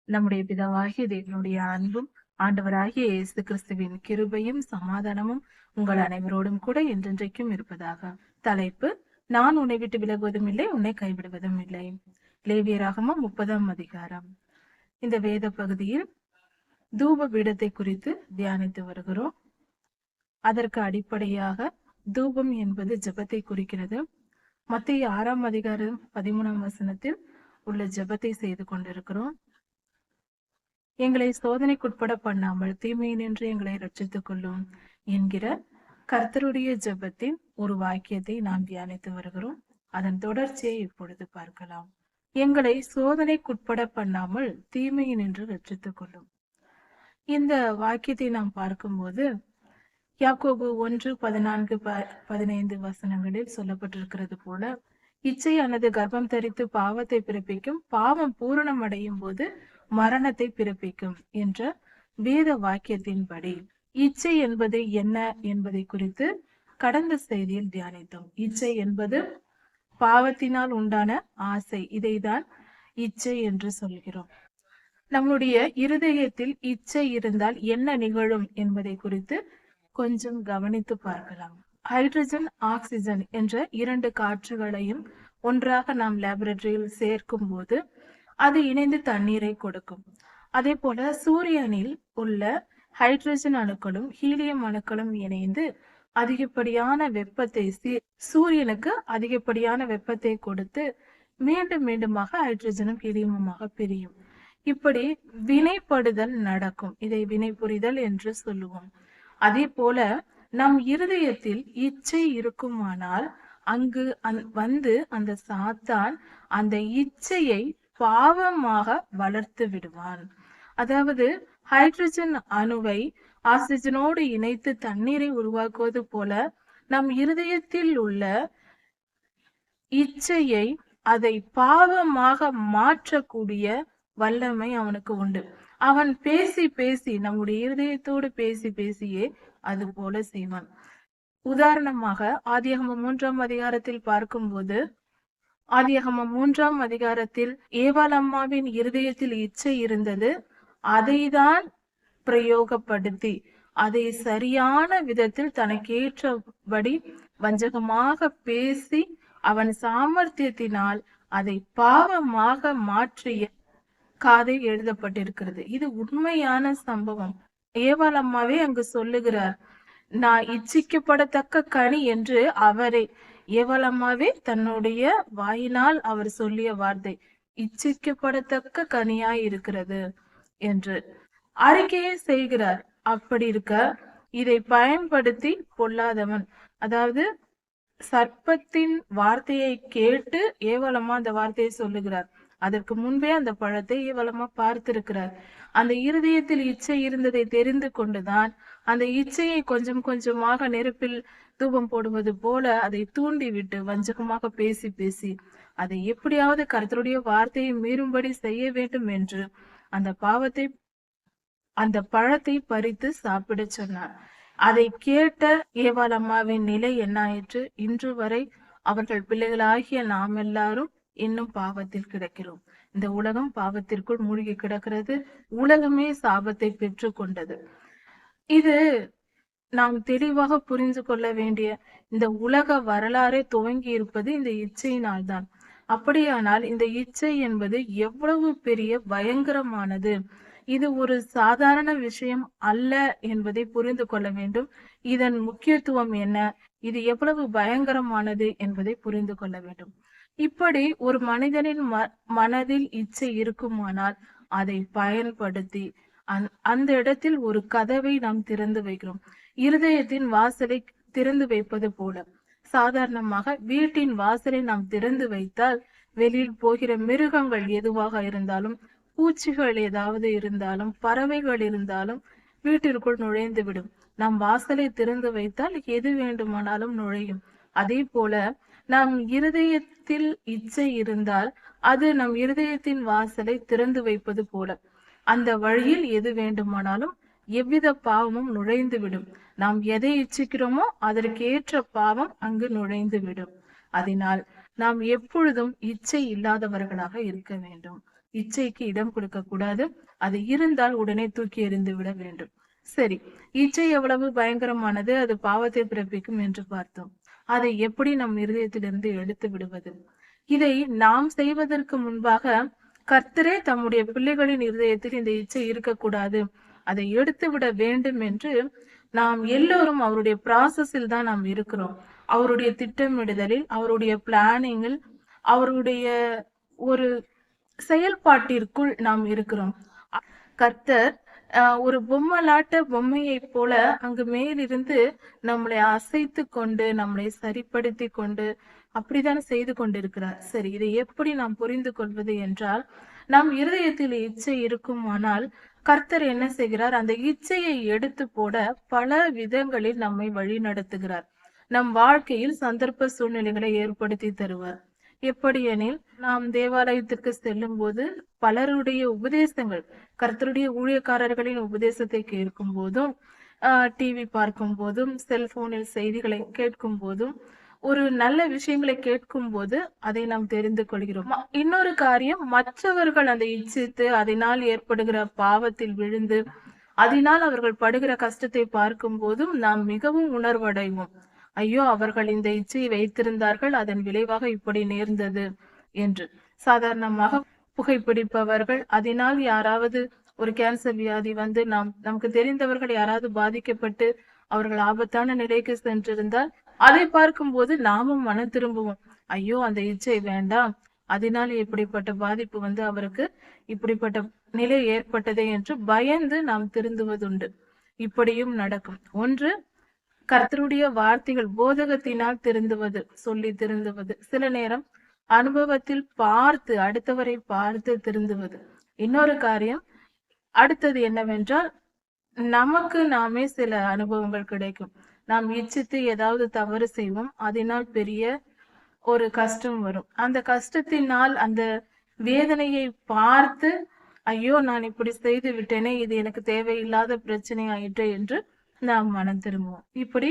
நம்முடைய பிதாவாகிய தேவனுடைய அன்பும் ஆண்டவராகிய இயேசு கிறிஸ்துவின் கிருபையும் சமாதானமும் உங்கள் அனைவரோடும் கூட என்றென்றைக்கும் இருப்பதாக. தலைப்பு: நான் உன்னை விட்டு விலகுவதும் இல்லை, உன்னை கைவிடுவதும் இல்லை. லேவியராகமம் 30ஆம் அதிகாரம். இந்த வேத பகுதியில் தூப பீடத்தை குறித்து தியானித்து வருகிறோம். அதற்கு அடிப்படையாக தூபம் என்பது ஜெபத்தை குறிக்கிறது. மத்தேயு 6ஆம் அதிகாரம் 13ஆம் வசனத்தில் உள்ள ஜெபத்தை செய்து கொண்டிருக்கிறோம். எங்களை சோதனைக்குட்பட பண்ணாமல் தீமையினின்று எங்களை ரட்சித்துக் கொள்ளும் என்கிற கர்த்தருடைய ஜெபத்தின் ஒரு வாக்கியத்தை நாம் தியானித்து வருகிறோம். அதன் தொடர்ச்சியை இப்பொழுது பார்க்கலாம். எங்களை சோதனைக்குட்பட பண்ணாமல் தீமையினின்று ரட்சித்துக் கொள்ளும். இந்த வாக்கியத்தை நாம் பார்க்கும்போது யாக்கோபு 1:14-15 வசனங்களில் சொல்லப்பட்டிருக்கிறது போல, இச்சையானது கர்ப்பம் தரித்து பாவத்தை பிறப்பிக்கும், பாவம் பூரணம் அடையும் போது மரணத்தை பிறப்பிக்கும் என்ற வேத வாக்கியத்தின்படி இச்சை என்பது என்ன என்பதை குறித்து கடந்த செய்தியில் தியானித்தோம். இச்சை என்பது பாவத்தினால் உண்டான ஆசை. இதைதான் இச்சை என்று சொல்கிறோம். நம்முடைய இருதயத்தில் இச்சை இருந்தால் என்ன நிகழும் என்பதை குறித்து கொஞ்சம் கவனித்து பார்க்கலாம். ஹைட்ரஜன், ஆக்சிஜன் என்ற 2 காற்றுகளையும் ஒன்றாக நாம் லேபரட்டரியில் சேர்க்கும் போது அது இணைந்து தண்ணீரை கொடுக்கும். அதே போல சூரியனில் உள்ள ஹைட்ரஜன் அணுக்களும் ஹீலியம் அணுக்களும் இணைந்து அதிகப்படியான வெப்பத்தை சூரியனுக்கு அதிகப்படியான வெப்பத்தை கொடுத்து மீண்டும் மீண்டுமாக ஹைட்ரஜனும் ஹீலியமுமாக பிரியும். இப்படி வினைப்படுதல் நடக்கும். இதை வினை புரிதல் என்று சொல்லுவோம். அதே போல நம் இருதயத்தில் இச்சை இருக்குமானால் அங்கு வந்து அந்த சாத்தான் அந்த இச்சையை பாவமாக வளர்த்து விடுவான். அதாவது ஹைட்ரஜன் அணுவை ஆக்சிஜனோடு இணைத்து தண்ணீரை உருவாக்குவது போல நம் இருதயத்தில் உள்ள இச்சையை அதை பாவமாக மாற்றக்கூடிய வல்லமை அவனுக்கு உண்டு. அவன் பேசி பேசி நம்முடைய இருதயத்தோடு பேசி பேசியே அது போல செய்வான். உதாரணமாக ஆதியாகமம் 3ஆம் அதிகாரத்தில் பார்க்கும்போது, ஆதியாகமம் 3ஆம் அதிகாரத்தில் ஏவாள் அம்மாவின் இருதயத்தில் இச்சை இருந்தது. அதைதான் பிரயோகப்படுத்தி அதை சரியான விதத்தில் தனக்கேற்றபடி வஞ்சகமாக பேசி அவன் சாமர்த்தியத்தினால் அதை பாவமாக மாற்றிய காதை எழுதப்பட்டிருக்கிறது. இது உண்மையான சம்பவம். ஏவாள் அம்மாவே அங்கு சொல்லுகிறார், நான் இச்சிக்கப்படத்தக்க கனி என்று அவரே ஏவாள் அம்மாவே தன்னுடைய வாயினால் அவர் சொல்லிய வார்த்தை இச்சிக்கப்படத்தக்க கனியாய் இருக்கிறது என்று அறிக்கையை செய்கிறார். அப்படி இருக்க இதை பயன்படுத்தி பொல்லாதவன், அதாவது சர்ப்பத்தின் வார்த்தையை கேட்டு ஏவாள் அம்மா அந்த வார்த்தையை சொல்லுகிறார். அதற்கு முன்பே அந்த பழத்தை ஏவாளம்மா பார்த்திருக்கிறார். அந்த இருதயத்தில் இச்சை இருந்ததை தெரிந்து கொண்டுதான் அந்த இச்சையை கொஞ்சம் கொஞ்சமாக நெருப்பில் தூபம் போடுவது போல அதை தூண்டி விட்டு வஞ்சகமாக பேசி பேசி அதை எப்படியாவது கர்த்தருடைய வார்த்தையை மீறும்படி செய்ய வேண்டும் என்று அந்த பழத்தை பறித்து சாப்பிட சொன்னார். அதை கேட்ட ஏவாள் அம்மாவின் நிலை என்ன ஆயிற்று? இன்று வரை அவர்கள் பிள்ளைகளாகிய நாம் எல்லாரும் இன்னும் பாவத்தில் கிடக்கிறோம். இந்த உலகம் பாவத்திற்குள் மூழ்கி கிடக்கிறது. உலகமே சாபத்தை பெற்று கொண்டது. இது நாம் தெளிவாக புரிந்து கொள்ள வேண்டிய இந்த உலக வரலாறே துவங்கி இருப்பது இந்த இச்சையினால் தான். அப்படியானால் இந்த இச்சை என்பது எவ்வளவு பெரிய பயங்கரமானது. இது ஒரு சாதாரண விஷயம் அல்ல என்பதை புரிந்து கொள்ள வேண்டும். இதன் முக்கியத்துவம் என்ன, இது எவ்வளவு பயங்கரமானது என்பதை புரிந்து கொள்ள வேண்டும். இப்படி ஒரு மனிதனின் மனதில் இச்சை இருக்குமானால் அதை பயன்படுத்தி அந்த இடத்தில் ஒரு கதவை நாம் திறந்து வைக்கிறோம். இருதயத்தின் வாசலை திறந்து வைப்பது போல சாதாரணமாக வீட்டின் வாசலை நாம் திறந்து வைத்தால் வெளியில் போகிற மிருகங்கள் எதுவாக இருந்தாலும், பூச்சிகள் ஏதாவது இருந்தாலும், பறவைகள் இருந்தாலும் வீட்டிற்குள் நுழைந்து விடும். நாம் வாசலை திறந்து வைத்தால் எது வேண்டுமானாலும் நுழையும். அதே போல நம் இருதயத்தில் இச்சை இருந்தால் அது நம் இருதயத்தின் வாசலை திறந்து வைப்பது போல அந்த வழியில் எது வேண்டுமானாலும் எவ்வித பாவமும் நுழைந்து விடும். நாம் எதை இச்சிக்கிறோமோ அதற்கேற்ற பாவம் அங்கு நுழைந்து விடும். அதனால் நாம் எப்பொழுதும் இச்சை இல்லாதவர்களாக இருக்க வேண்டும். இச்சைக்கு இடம் கொடுக்க கூடாது. அது இருந்தால் உடனே தூக்கி எறிந்து விட வேண்டும். சரி, இச்சை எவ்வளவு பயங்கரமானது, அது பாவத்தை பிறப்பிக்கும் என்று பார்த்தோம். அதை எப்படி நம் இருதயத்திலிருந்து எடுத்து விடுவது? இதை நாம் செய்வதற்கு முன்பாக கர்த்தரே தம்முடைய பிள்ளைகளின் இருதயத்தில் இந்த இச்சை இருக்கக்கூடாது, அதை எடுத்து விட வேண்டும் என்று நாம் எல்லோரும் அவருடைய ப்ராசஸில் தான் நாம் இருக்கிறோம். அவருடைய திட்டமிடுதலில், அவருடைய பிளானிங்கில், அவருடைய ஒரு செயல்பாட்டிற்குள் நாம் இருக்கிறோம். கர்த்தர் ஒரு பொம்மையை போல அங்கு மேலிருந்து நம்மளை அசைத்து கொண்டு, நம்மளை சரிப்படுத்தி கொண்டு அப்படித்தான் செய்து கொண்டிருக்கிறார். சரி, இதை எப்படி நாம் புரிந்து கொள்வது என்றால், நம் இருதயத்தில் இச்சை இருக்குமானால் கர்த்தர் என்ன செய்கிறார்? அந்த இச்சையை எடுத்து போட பல விதங்களில் நம்மை வழி நடத்துகிறார். நம் வாழ்க்கையில் சந்தர்ப்ப சூழ்நிலைகளை ஏற்படுத்தி தருவார். எப்படி எனில், நாம் தேவாலயத்திற்கு செல்லும் போது பலருடைய உபதேசங்கள், கர்த்தருடைய ஊழியக்காரர்களின் உபதேசத்தை கேட்கும் போதும், டிவி பார்க்கும் போதும், செல்போனில் செய்திகளை கேட்கும் போதும், ஒரு நல்ல விஷயங்களை கேட்கும் போது அதை நாம் தெரிந்து கொள்கிறோம். இன்னொரு காரியம், மற்றவர்கள் அதை இச்சித்து அதனால் ஏற்படுகிற பாவத்தில் விழுந்து அதனால் அவர்கள் படுகிற கஷ்டத்தை பார்க்கும் போதும் நாம் மிகவும் உணர்வடைவோம். ஐயோ, அவர்கள் இந்த இச்சையை வைத்திருந்தார்கள், அதன் விளைவாக இப்படி நேர்ந்தது என்று. சாதாரணமாக புகைப்பிடிப்பவர்கள், அதனால் யாராவது ஒரு கேன்சர் வியாதி வந்து நமக்கு தெரிந்தவர்கள் யாராவது பாதிக்கப்பட்டு அவர்கள் ஆபத்தான நிலைக்கு சென்றிருந்தால் அதை பார்க்கும் போது நாமும் மனம் திரும்புவோம். ஐயோ, அந்த இச்சை வேண்டாம், அதனால் இப்படிப்பட்ட பாதிப்பு வந்து அவருக்கு இப்படிப்பட்ட நிலை ஏற்பட்டதே என்று பயந்து நாம் திருந்துவதுண்டு. இப்படியும் நடக்கும். ஒன்று, கர்த்தருடைய வார்த்தைகள் போதகத்தினால் திருந்துவது, சொல்லி திருந்துவது. சில நேரம் அனுபவத்தில் பார்த்து, அடுத்தவரை பார்த்து திருந்துவது. இன்னொரு காரியம், அடுத்தது என்னவென்றால், நமக்கு நாமே சில அனுபவங்கள் கிடைக்கும். நாம் இச்சித்து ஏதாவது தவறு செய்வோம், அதனால் பெரிய ஒரு கஷ்டம் வரும். அந்த கஷ்டத்தினால் அந்த வேதனையை பார்த்து, ஐயோ, நான் இப்படி செய்து விட்டேனே, இது எனக்கு தேவையில்லாத பிரச்சனை ஆயிற்று என்று நாம் மனம் திரும்புவோம். இப்படி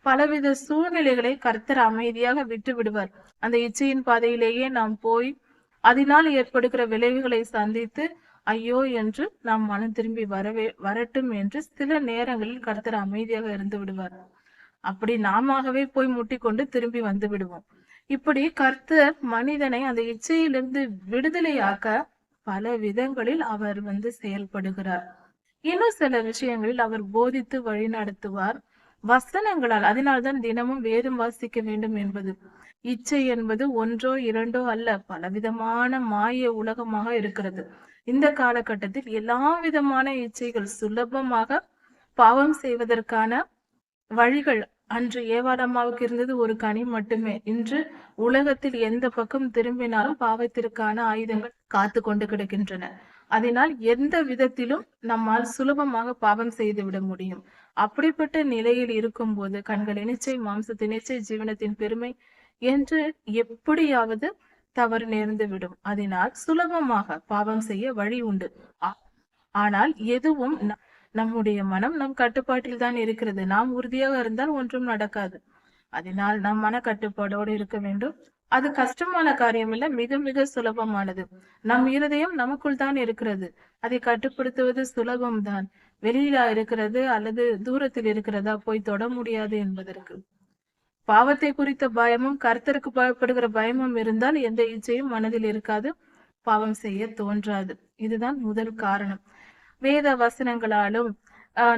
பலவித சூழ்நிலைகளை கர்த்தர் அமைதியாக விட்டு விடுவார். அந்த இச்சையின் பாதையிலேயே நாம் போய் அதனால் ஏற்படுகிற விளைவுகளை சந்தித்து ஐயோ என்று நாம் மனம் திரும்பி வரட்டும் என்று சில நேரங்களில் கர்த்தர் அமைதியாக இருந்து விடுவார். அப்படி நாமவே போய் முட்டிக்கொண்டு திரும்பி வந்து விடுவோம். இப்படி கர்த்தர் மனிதனை அந்த இச்சையிலிருந்து விடுதலையாக்க பல விதங்களில் அவர் வந்து செயல்படுகிறார். இன்னும் சில விஷயங்களில் அவர் போதித்து வழி நடத்துவார் வசனங்களால். அதனால்தான் தினமும் வேதம் வாசிக்க வேண்டும் என்பது. இச்சை என்பது ஒன்றோ இரண்டோ அல்ல, பலவிதமான மாய உலகமாக இருக்கிறது. இந்த காலகட்டத்தில் எல்லா விதமான இச்சைகள் சுலபமாக பாவம் செய்வதற்கான வழிகள். அன்று ஏவாளம்மாவுக்கு இருந்தது ஒரு கனி மட்டுமே. இன்று உலகத்தில் எந்த பக்கம் திரும்பினாலும் பாவத்திற்கான ஆயுதங்கள் காத்து கொண்டு கிடக்கின்றன. அதனால் எந்த விதத்திலும் நம்மால் சுலபமாக பாவம் செய்து விட முடியும். அப்படிப்பட்ட நிலையில் இருக்கும் போது கண்கள் இனிச்சை, மாம்சத்தின் இச்சை, ஜீவனத்தின் பெருமை என்று எப்படியாவது தவறு நேர்ந்து விடும். அதனால் சுலபமாக பாவம் செய்ய வழி உண்டு. ஆனால் எதுவும் நம்முடைய மனம் நம் கட்டுப்பாட்டில் தான் இருக்கிறது. நாம் உறுதியாக இருந்தால் ஒன்றும் நடக்காது. அதனால் நம் மன கட்டுப்பாடோடு இருக்க வேண்டும். அது கஷ்டமான காரியம் இல்ல, மிக மிக சுலபமானது. நம் இருதயம் நமக்குள் தான் இருக்கிறது. அதை கட்டுப்படுத்துவது சுலபம்தான். வெளியிலா இருக்கிறது அல்லது தூரத்தில் இருக்கிறதா போய் தொட முடியாது என்பதற்கு. பாவத்தை குறித்த பயமும் கர்த்தருக்கு பயப்படுகிற பயமும் இருந்தால் எந்த இச்சையும் மனதில் இருக்காது, பாவம் செய்ய தோன்றாது. இதுதான் முதல் காரணம். வேத வசனங்களாலும்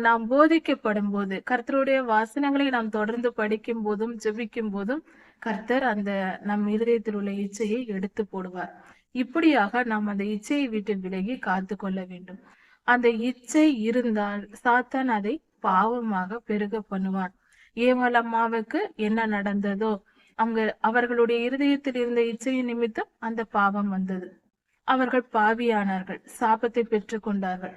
நாம் போதிக்கப்படும் போது, கர்த்தருடைய வசனங்களை நாம் தொடர்ந்து படிக்கும் போதும் ஜெபிக்கும் போதும் கர்த்தர் அந்த நம் இருதயத்தில் உள்ள இச்சையை எடுத்து போடுவார். இப்படியாக நாம் அந்த இச்சையை விட்டு விலகி காத்து கொள்ள வேண்டும். அந்த இச்சை இருந்தால் சாத்தான் அதை பாவமாக பெருக பண்ணுவான். ஏவாளம்மாவுக்கு என்ன நடந்ததோ, அவர்களுடைய இருதயத்தில் இருந்த இச்சையின் நிமித்தம் அந்த பாவம் வந்தது. அவர்கள் பாவியானார்கள், சாபத்தை பெற்று கொண்டார்கள்.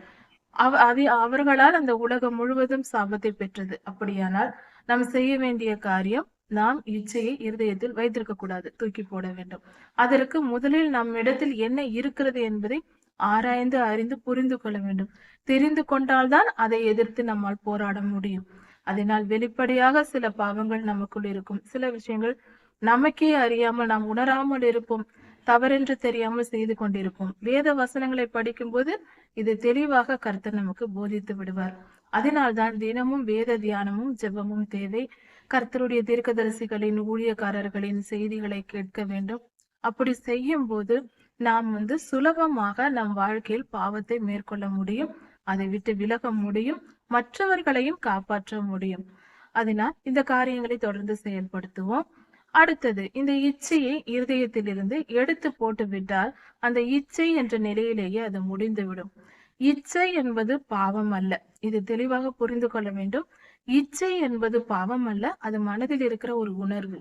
அவர்களால் அந்த உலகம் முழுவதும் சாபத்தை பெற்றது. அப்படியானால் நாம் செய்ய வேண்டிய காரியம், நாம் இச்சையை இருதயத்தில் வைத்திருக்க கூடாது, தூக்கி போட வேண்டும். அதற்கு முதலில் நம் இடத்தில் என்ன இருக்கிறது என்பதை ஆராய்ந்து அறிந்து புரிந்து கொள்ள வேண்டும். தெரிந்து கொண்டால்தான் அதை எதிர்த்து நம்மால் போராட முடியும். அதனால் வெளிப்படையாக சில பாவங்கள் நமக்குள் இருக்கும். சில விஷயங்கள் நமக்கே அறியாமல் நாம் உணராமல் இருப்போம். தவறென்று தெரியாமல் செய்து கொண்டிருப்போம். வேத வசனங்களை படிக்கும்போது இது தெளிவாக கர்த்தர் நமக்கு போதித்து விடுவார். அதனால்தான் தினமும் வேத தியானமும் ஜெபமும் தேவை. கர்த்தருடைய தீர்க்கதரிசிகளின் ஊழியக்காரர்களின் செய்திகளை கேட்க வேண்டும். அப்படி செய்யும் போது நாம் சுலபமாக நம் வாழ்க்கையில் பாவத்தை மேற்கொள்ள முடியும், அதை விட்டு விலக முடியும், மற்றவர்களையும் காப்பாற்ற முடியும். அதனால் இந்த காரியங்களை தொடர்ந்து செயல்படுத்துவோம். அடுத்தது, இந்த இச்சையை இருதயத்திலிருந்து எடுத்து போட்டு விட்டால் அந்த இச்சை என்ற நிலையிலேயே அது முடிந்துவிடும். இச்சை என்பது பாவம் அல்ல, இது தெளிவாக புரிந்து கொள்ள வேண்டும். இச்சை என்பது பாவம் அல்ல, அது மனதில் இருக்கிற ஒரு உணர்வு.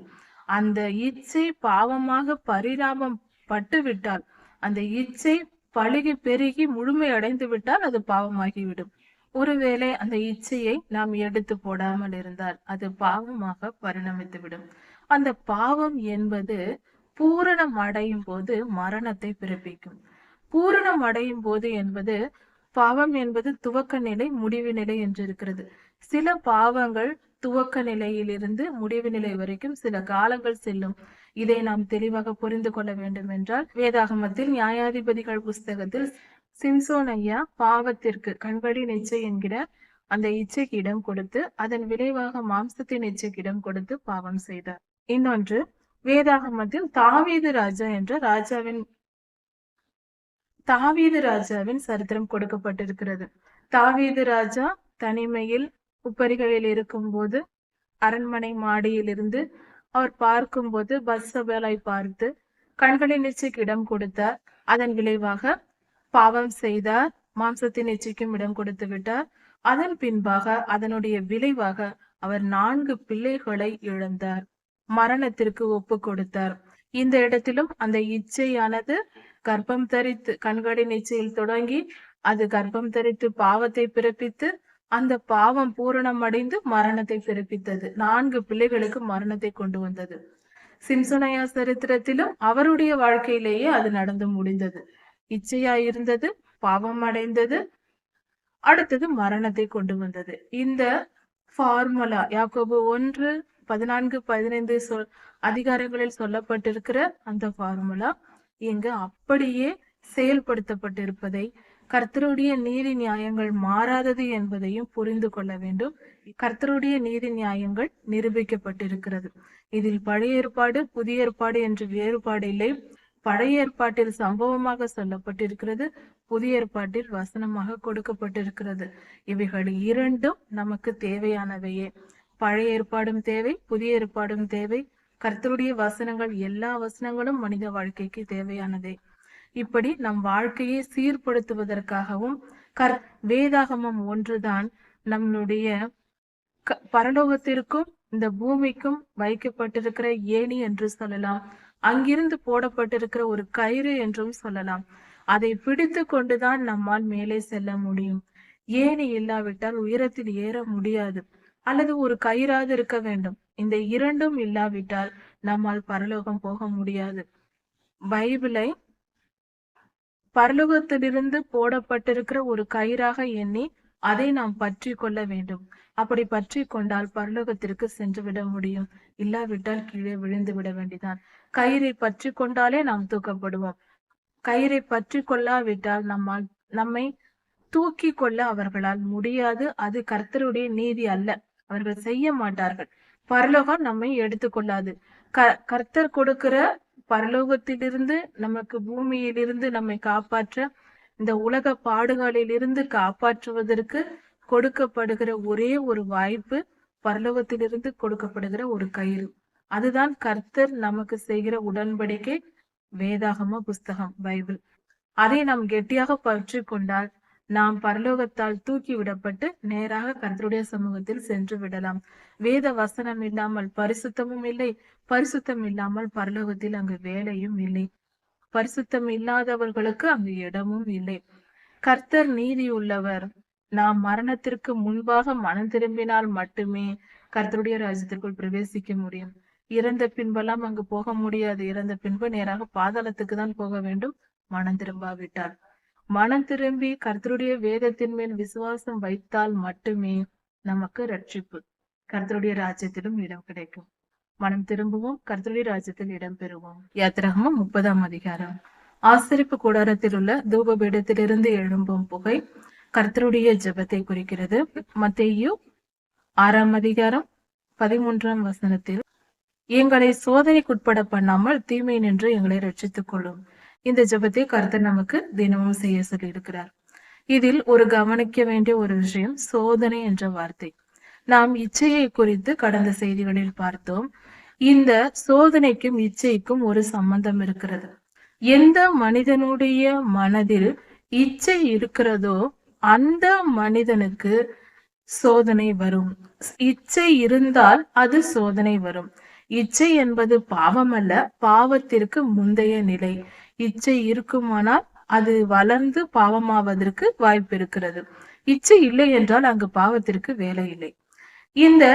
அந்த இச்சை பாவமாக பரிணாமம் பட்டு விட்டால், அந்த இச்சை பழுகி பெருகி முழுமை அடைந்து விட்டால் அது பாவமாகிவிடும். ஒருவேளை அந்த இச்சையை நாம் எடுத்து போடாமல் இருந்தால் அது பாவமாக பரிணமித்துவிடும். அந்த பாவம் என்பது பூரணம் அடையும் போது மரணத்தை பிறப்பிக்கும். பூரணம் அடையும் போது என்பது, பாவம் என்பது துவக்க நிலை, முடிவு நிலை என்று இருக்கிறது. சில பாவங்கள் துவக்க நிலையிலிருந்து முடிவு நிலை வரைக்கும் சில காலங்கள் செல்லும். இதை நாம் தெளிவாக புரிந்து கொள்ள வேண்டும் என்றால், வேதாகமத்தில் நியாயாதிபதிகள் புஸ்தகத்தில் சிம்சோன் ஐயா பாவத்திற்கு கண்படி நிச்சை என்கிற அந்த இச்சைக்கு இடம் கொடுத்து, அதன் விளைவாக மாம்சத்தின் இச்சைக்கு இடம் கொடுத்து பாவம் செய்தார். இன்னொன்று, வேதாகமத்தில் தாவீது ராஜாவின் சரித்திரம் கொடுக்கப்பட்டிருக்கிறது. தாவீது ராஜா தனிமையில் உப்பரிகளில் இருக்கும் போது அரண்மனை மாடியில் இருந்து அவர் பார்க்கும்போது பத்சபேலை பார்த்து கண்களின் இச்சைக்கு இடம் கொடுத்தார். அதன் விளைவாக பாவம் செய்தார், மாம்சத்தின் இச்சைக்கும் இடம் கொடுத்து விட்டார். அதன் பின்பாக அதனுடைய விளைவாக அவர் 4 பிள்ளைகளை இழந்தார், மரணத்திற்கு ஒப்பு கொடுத்தார். இந்த இடத்திலும் அந்த இச்சையானது கர்ப்பம் தரித்து, கண்களின் இச்சையில் தொடங்கி அது கர்ப்பம் தரித்து பாவத்தை பிறப்பித்து, அந்த பாவம் பூரணம் அடைந்து மரணத்தை பிறப்பித்தது. 4 பிள்ளைகளுக்கு மரணத்தை கொண்டு வந்தது. சிம்சோனையா சரித்திரத்திலும் அவருடைய வாழ்க்கையிலேயே அது நடந்து முடிந்தது. இச்சையா இருந்தது, பாவம் அடைந்தது, அடுத்தது மரணத்தை கொண்டு வந்தது. இந்த ஃபார்முலா யாக்கோபு 1:14-15 அதிகாரங்களில் சொல்லப்பட்டிருக்கிற அந்த ஃபார்முலா இங்கு அப்படியே செயல்படுத்தப்பட்டிருப்பதை, கர்த்தருடைய நீதி நியாயங்கள் மாறாதது என்பதையும் புரிந்து கொள்ள வேண்டும். கர்த்தருடைய நீதி நியாயங்கள் நிரூபிக்கப்பட்டிருக்கிறது. இதில் பழைய ஏற்பாடு புதிய ஏற்பாடு என்று வேறுபாடு இல்லை. பழைய ஏற்பாட்டில் சம்பவமாக சொல்லப்பட்டிருக்கிறது, புதிய ஏற்பாட்டில் வசனமாக கொடுக்கப்பட்டிருக்கிறது. இவைகள் இரண்டும் நமக்கு தேவையானவையே. பழைய ஏற்பாடும் தேவை, புதிய ஏற்பாடும் தேவை. கர்த்தருடைய வசனங்கள், எல்லா வசனங்களும் மனித வாழ்க்கைக்கு தேவையானதே. இப்படி நம் வாழ்க்கையை சீர்படுத்துவதற்காகவும் வேதாகமம் ஒன்றுதான் நம்முடைய பரலோகத்திற்கும் இந்த பூமிக்கும் வைக்கப்பட்டிருக்கிற ஏணி என்று சொல்லலாம். அங்கிருந்து போடப்பட்டிருக்கிற ஒரு கயிறு என்றும் சொல்லலாம். அதை பிடித்து கொண்டுதான் நம்மால் மேலே செல்ல முடியும். ஏணி இல்லாவிட்டால் உயரத்தில் ஏற முடியாது, அல்லது ஒரு கயிறாவது இருக்க வேண்டும். இந்த இரண்டும் இல்லாவிட்டால் நம்மால் பரலோகம் போக முடியாது. பைபிளை பரலோகத்திலிருந்து போடப்பட்டிருக்கிற ஒரு கயிறாக எண்ணி அதை நாம் பற்றி கொள்ள வேண்டும். அப்படி பற்றி கொண்டால் பரலோகத்திற்கு சென்று விட முடியும். இல்லாவிட்டால் கீழே விழுந்து விட வேண்டிதான். கயிறை பற்றி கொண்டாலே நாம் தூக்கப்படுவோம். கயிறை பற்றி கொள்ளாவிட்டால் நம்மை தூக்கி கொள்ள அவர்களால் முடியாது. அது கர்த்தருடைய நீதி அல்ல, அவர்கள் செய்ய மாட்டார்கள். பரலோகம் நம்மை எடுத்துக்கொள்ளாது. கர்த்தர் கொடுக்கிற பரலோகத்திலிருந்து நமக்கு பூமியிலிருந்து நம்மை காப்பாற்ற, இந்த உலக பாடுகளில் இருந்து காப்பாற்றுவதற்கு கொடுக்கப்படுகிற ஒரே ஒரு வாய்ப்பு பரலோகத்திலிருந்து கொடுக்கப்படுகிற ஒரு கயிறு. அதுதான் கர்த்தர் நமக்கு செய்கிற உடன்படிக்கை, வேதாகம புஸ்தகம் பைபிள். அதை நாம் கெட்டியாக பற்றி கொண்டால் நாம் பரலோகத்தால் தூக்கி விடப்பட்டு நேராக கர்த்தருடைய சமூகத்தில் சென்று விடலாம். வேத வசனம் இல்லாமல் பரிசுத்தமும் இல்லை, பரிசுத்தம் இல்லாமல் பரலோகத்தில் அங்கு வேலையும் இல்லை. பரிசுத்தம் இல்லாதவர்களுக்கு அங்கு இடமும் இல்லை. கர்த்தர் நீதி உள்ளவர். நாம் மரணத்திற்கு முன்பாக மனம் திரும்பினால் மட்டுமே கர்த்தருடைய ராஜ்யத்திற்குள் பிரவேசிக்க முடியும். இறந்த பின்பெல்லாம் அங்கு போக முடியாது. இறந்த பின்பு நேராக பாதாளத்துக்கு தான் போக வேண்டும், மனம் திரும்பாவிட்டால். மனம் திரும்பி கர்த்தருடைய வேதத்தின் மேல் விசுவாசம் வைத்தால் மட்டுமே நமக்கு ரட்சிப்பு, கர்த்தருடைய ராஜ்யத்திலும் இடம் கிடைக்கும். மனம் திரும்புவோம், கர்த்தருடைய ராஜ்யத்தில் இடம்பெறுவோம். யாத்திராகமம் 30ஆம் அதிகாரம். ஆசரிப்பு கூடாரத்தில் உள்ள தூபபீடத்திலிருந்து எழும்பும் புகை கர்த்தருடைய ஜெபத்தை குறிக்கிறது. மத்தேயு 6ஆம் அதிகாரம் 13ஆம் வசனத்தில், எங்களை சோதனைக்குட்பட பண்ணாமல் தீமை நின்று எங்களை ரட்சித்துக் கொள்ளும். இந்த ஜெபத்தை கர்த்தர் நமக்கு தினமும் செய்ய சொல்லி இருக்கிறார். இதில் ஒரு கவனிக்க வேண்டிய ஒரு விஷயம் சோதனை என்ற வார்த்தை. நாம் இச்சையை குறித்து கடந்த செய்திகளில் பார்த்தோம். இந்த சோதனைக்கும் இச்சைக்கும் ஒரு சம்பந்தம் இருக்கிறது. எந்த மனிதனுடைய மனதில் இச்சை இருக்கிறதோ அந்த மனிதனுக்கு சோதனை வரும். இச்சை இருந்தால் அது சோதனை வரும். இச்சை என்பது பாவம் அல்ல, பாவத்திற்கு முந்தைய நிலை. இச்சை இருக்குமானால் அது வளர்ந்து பாவமாவதற்கு வாய்ப்பு இருக்கிறது. இச்சை இல்லை என்றால் அங்கு பாவத்திற்கு வேலை இல்லை. இந்த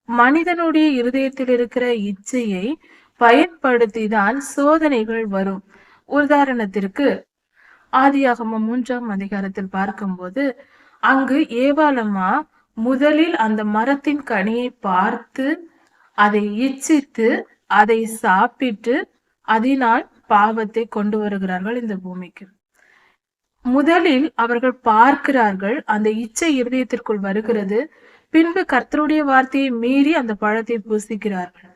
மனிதனுடைய இருதயத்தில் இருக்கிற இச்சையை பயன்படுத்திதான் சோதனைகள் வரும். உதாரணத்திற்கு ஆதியாகமம் 3ஆம் அதிகாரத்தில் பார்க்கும்போது, அங்கு ஏவாளம்மா முதலில் அந்த மரத்தின் கனியை பார்த்து அதை இச்சித்து அதை சாப்பிட்டு அதனால் பாவத்தை கொண்டு வருகிறார்கள் இந்த பூமிக்கு. முதலில் அவர்கள் பார்க்கிறார்கள், அந்த இச்சை இருதயத்திற்குள் வருகிறது. பின்பு கர்த்தருடைய வார்த்தையை மீறி அந்த பழத்தை புசிக்கிறார்கள்.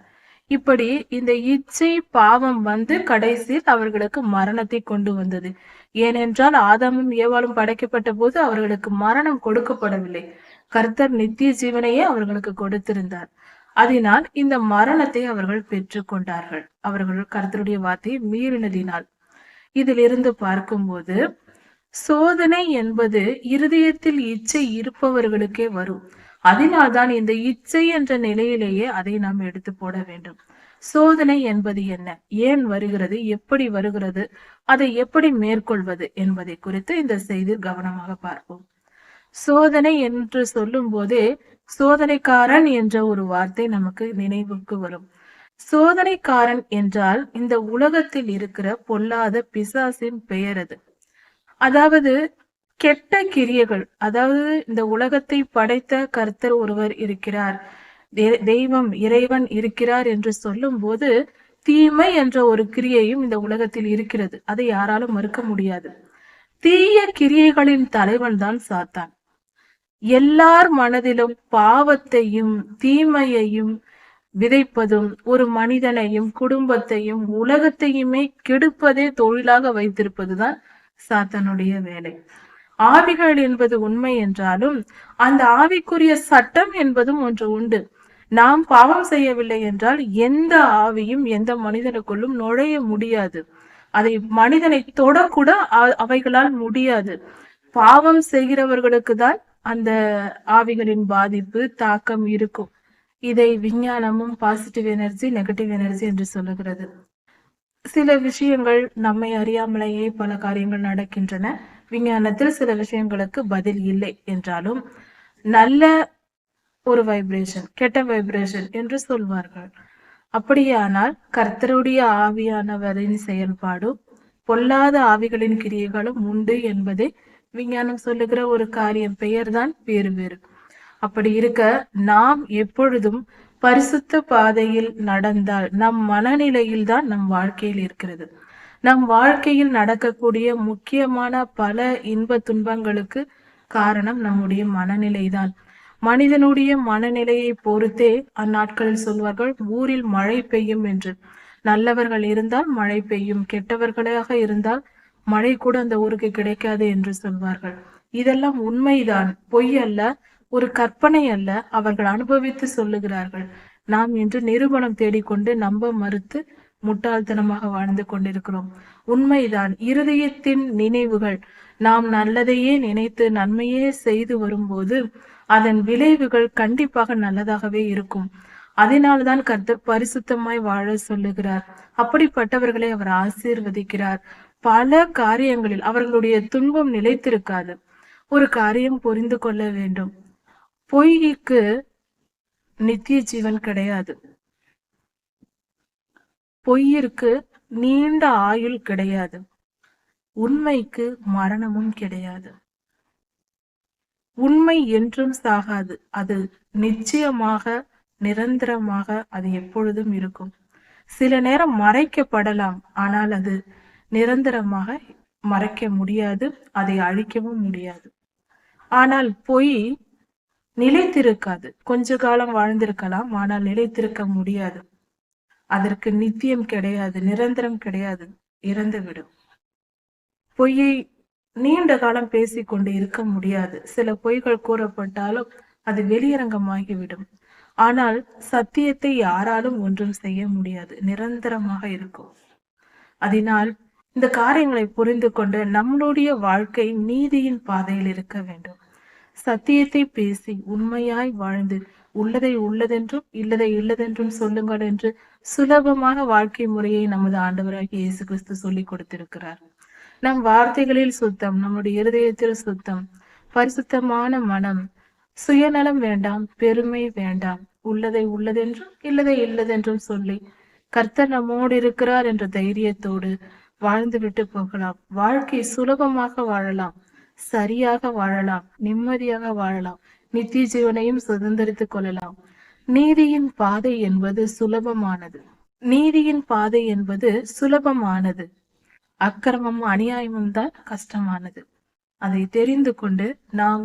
இப்படி இந்த இச்சை பாவம் வந்து கடைசியில் அவர்களுக்கு மரணத்தை கொண்டு வந்தது. ஏனென்றால் ஆதாமும் ஏவாளும் படைக்கப்பட்ட போது அவர்களுக்கு மரணம் கொடுக்கப்படவில்லை. கர்த்தர் நித்திய ஜீவனையே அவர்களுக்கு கொடுத்திருந்தார். அதனால் இந்த மரணத்தை அவர்கள் பெற்று கொண்டார்கள், அவர்கள் கர்த்தருடைய வார்த்தையை மீறினதினால். இதிலிருந்து பார்க்கும்போது சோதனை என்பது இருதயத்தில் இச்சை இருப்பவர்களுக்கே வரும். அதனால்தான் இந்த இச்சை என்ற நிலையிலேயே அதை நாம் எடுத்து போட வேண்டும். சோதனை என்பது என்ன, ஏன் வருகிறது, எப்படி வருகிறது, அதை எப்படி மேற்கொள்வது என்பதை குறித்து இந்த செய்தியில் கவனமாக பார்ப்போம். சோதனை என்று சொல்லும் போதே சோதனைக்காரன் என்ற ஒரு வார்த்தை நமக்கு நினைவுக்கு வரும். சோதனைக்காரன் என்றால் இந்த உலகத்தில் இருக்கிற பொல்லாத பிசாசின் பெயர் அது. அதாவது கெட்ட கிரியைகள். அதாவது இந்த உலகத்தை படைத்த கர்த்தர் ஒருவர் இருக்கிறார், தெய்வம் இறைவன் இருக்கிறார் என்று சொல்லும் போது தீமை என்ற ஒரு கிரியையும் இந்த உலகத்தில் இருக்கிறது. அதை யாராலும் மறுக்க முடியாது. தீய கிரியைகளின் தலைவன் தான் சாத்தான். எல்லார் மனதிலும் பாவத்தையும் தீமையையும் விதைப்பதும் ஒரு மனிதனையும் குடும்பத்தையும் உலகத்தையுமே கெடுப்பதே தொழிலாக வைத்திருப்பதுதான் சாத்தானுடைய வேலை. ஆவிகள் என்பது உண்மை என்றாலும் அந்த ஆவிக்குரிய சட்டம் என்பதும் ஒன்று உண்டு. நாம் பாவம் செய்யவில்லை என்றால் எந்த ஆவியும் எந்த மனிதனுக்குள்ளும் நுழைய முடியாது. அதை மனிதனை தொடக்கூட அவைகளால் முடியாது. பாவம் செய்கிறவர்களுக்கு தான் அந்த ஆவிகளின் பாதிப்பு தாக்கம் இருக்கும். இதை விஞ்ஞானமும் பாசிட்டிவ் எனர்ஜி நெகட்டிவ் எனர்ஜி என்று சொல்லுகிறது. சில விஷயங்கள் நம்மை அறியாமலேயே பல காரியங்கள் நடக்கின்றன. விஞ்ஞானத்தில் சில விஷயங்களுக்கு பதில் இல்லை என்றாலும் நல்ல ஒரு வைப்ரேஷன் கெட்ட வைப்ரேஷன் என்று சொல்வார்கள். அப்படியானால் கர்த்தருடைய ஆவியானவரின் செயல்பாடும் பொல்லாத ஆவிகளின் கிரியைகளும் உண்டு என்பதை விஞ்ஞானம் சொல்லுகிற ஒரு காரியம். பெயர்தான் வேறு வேறு. அப்படி இருக்க நாம் எப்பொழுதும் பரிசுத்த பாதையில் நடந்தால் நம் மனநிலையில் தான் நம் வாழ்க்கையில் இருக்கிறது. நம் வாழ்க்கையில் நடக்கக்கூடிய முக்கியமான பல இன்ப துன்பங்களுக்கு காரணம் நம்முடைய மனநிலைதான். மனிதனுடைய மனநிலையை பொறுத்தே அந்நாட்களில் சொல்வார்கள், ஊரில் மழை பெய்யும் என்று. நல்லவர்கள் இருந்தால் மழை பெய்யும், கெட்டவர்களாக இருந்தால் மழை கூட அந்த ஊருக்கு கிடைக்காது என்று சொல்வார்கள். இதெல்லாம் உண்மைதான், பொய் அல்ல, ஒரு கற்பனை அல்ல. அவர்கள் அனுபவித்து சொல்லுகிறார்கள். நாம் இன்று நிரூபணம் தேடிக்கொண்டு நம்ப மறுத்து முட்டாள்தனமாக வாழ்ந்து கொண்டிருக்கிறோம். உண்மைதான். இருதயத்தின் நினைவுகள் நாம் நல்லதையே நினைத்து நன்மையே செய்து வரும்போது அதன் விளைவுகள் கண்டிப்பாக நல்லதாகவே இருக்கும். அதனால்தான் கர்த்தர் பரிசுத்தமாய் வாழ சொல்லுகிறார். அப்படிப்பட்டவர்களை அவர் ஆசீர்வதிக்கிறார். பல காரியங்களில் அவர்களுடைய துன்பம் நிலைத்திருக்காது. ஒரு காரியம் புரிந்து கொள்ள வேண்டும். பொய்க்கு நித்திய ஜீவன் கிடையாது. பொய்யிற்கு நீண்ட ஆயுள் கிடையாது. உண்மைக்கு மரணமும் கிடையாது. உண்மை என்றும் சாகாது. அது நிச்சயமாக நிரந்தரமாக அது எப்பொழுதும் இருக்கும். சில நேரம் மறைக்கப்படலாம், ஆனால் அது நிரந்தரமாக மறைக்க முடியாது, அதை அழிக்கவும் முடியாது. ஆனால் பொய் நிலைத்திருக்காது. கொஞ்ச காலம் வாழ்ந்திருக்கலாம், ஆனால் நிலைத்திருக்க முடியாது. அதற்கு நித்தியம் கிடையாது, நிரந்தரம் கிடையாது, இறந்துவிடும். பொய்யை நீண்ட காலம் பேசிக்கொண்டு இருக்க முடியாது. சில பொய்கள் கூறப்பட்டாலும் அது வெளியரங்கமாகிவிடும். ஆனால் சத்தியத்தை யாராலும் ஒன்றும் செய்ய முடியாது, நிரந்தரமாக இருக்கும். அதனால் இந்த காரியங்களை புரிந்து கொண்டு நம்மளுடைய வாழ்க்கை நீதியின் பாதையில் இருக்க வேண்டும். சத்தியத்தை பேசி உண்மையாய் வாழ்ந்து உள்ளதை உள்ளதென்றும் இல்லதை இல்லதென்றும் சொல்லுங்கள் என்று சுலபமாக வாழ்க்கை முறையை நமது ஆண்டவராகிய இயேசு கிறிஸ்து சொல்லிக் கொடுத்திருக்கிறார். நம் வார்த்தைகளில் சுத்தம், நம்முடைய இருதயத்தில் சுத்தம், பரிசுத்தமான மனம், சுயநலம் வேண்டாம், பெருமை வேண்டாம், உள்ளதை உள்ளதென்றும் இல்லதை இல்லதென்றும் சொல்லி கர்த்தர் நம்மோடு இருக்கிறார் என்ற தைரியத்தோடு வாழ்ந்து விட்டு போகலாம். வாழ்க்கை சுலபமாக வாழலாம், சரியாக வாழலாம், நிம்மதியாக வாழலாம், நித்திய ஜீவனையும் சுதந்திரித்துக் கொள்ளலாம். நீதியின் பாதை என்பது சுலபமானது. நீதியின் பாதை என்பது சுலபமானது. அக்கிரமமும் அநியாயமும் தான் கஷ்டமானது. அதை தெரிந்து கொண்டு நாம்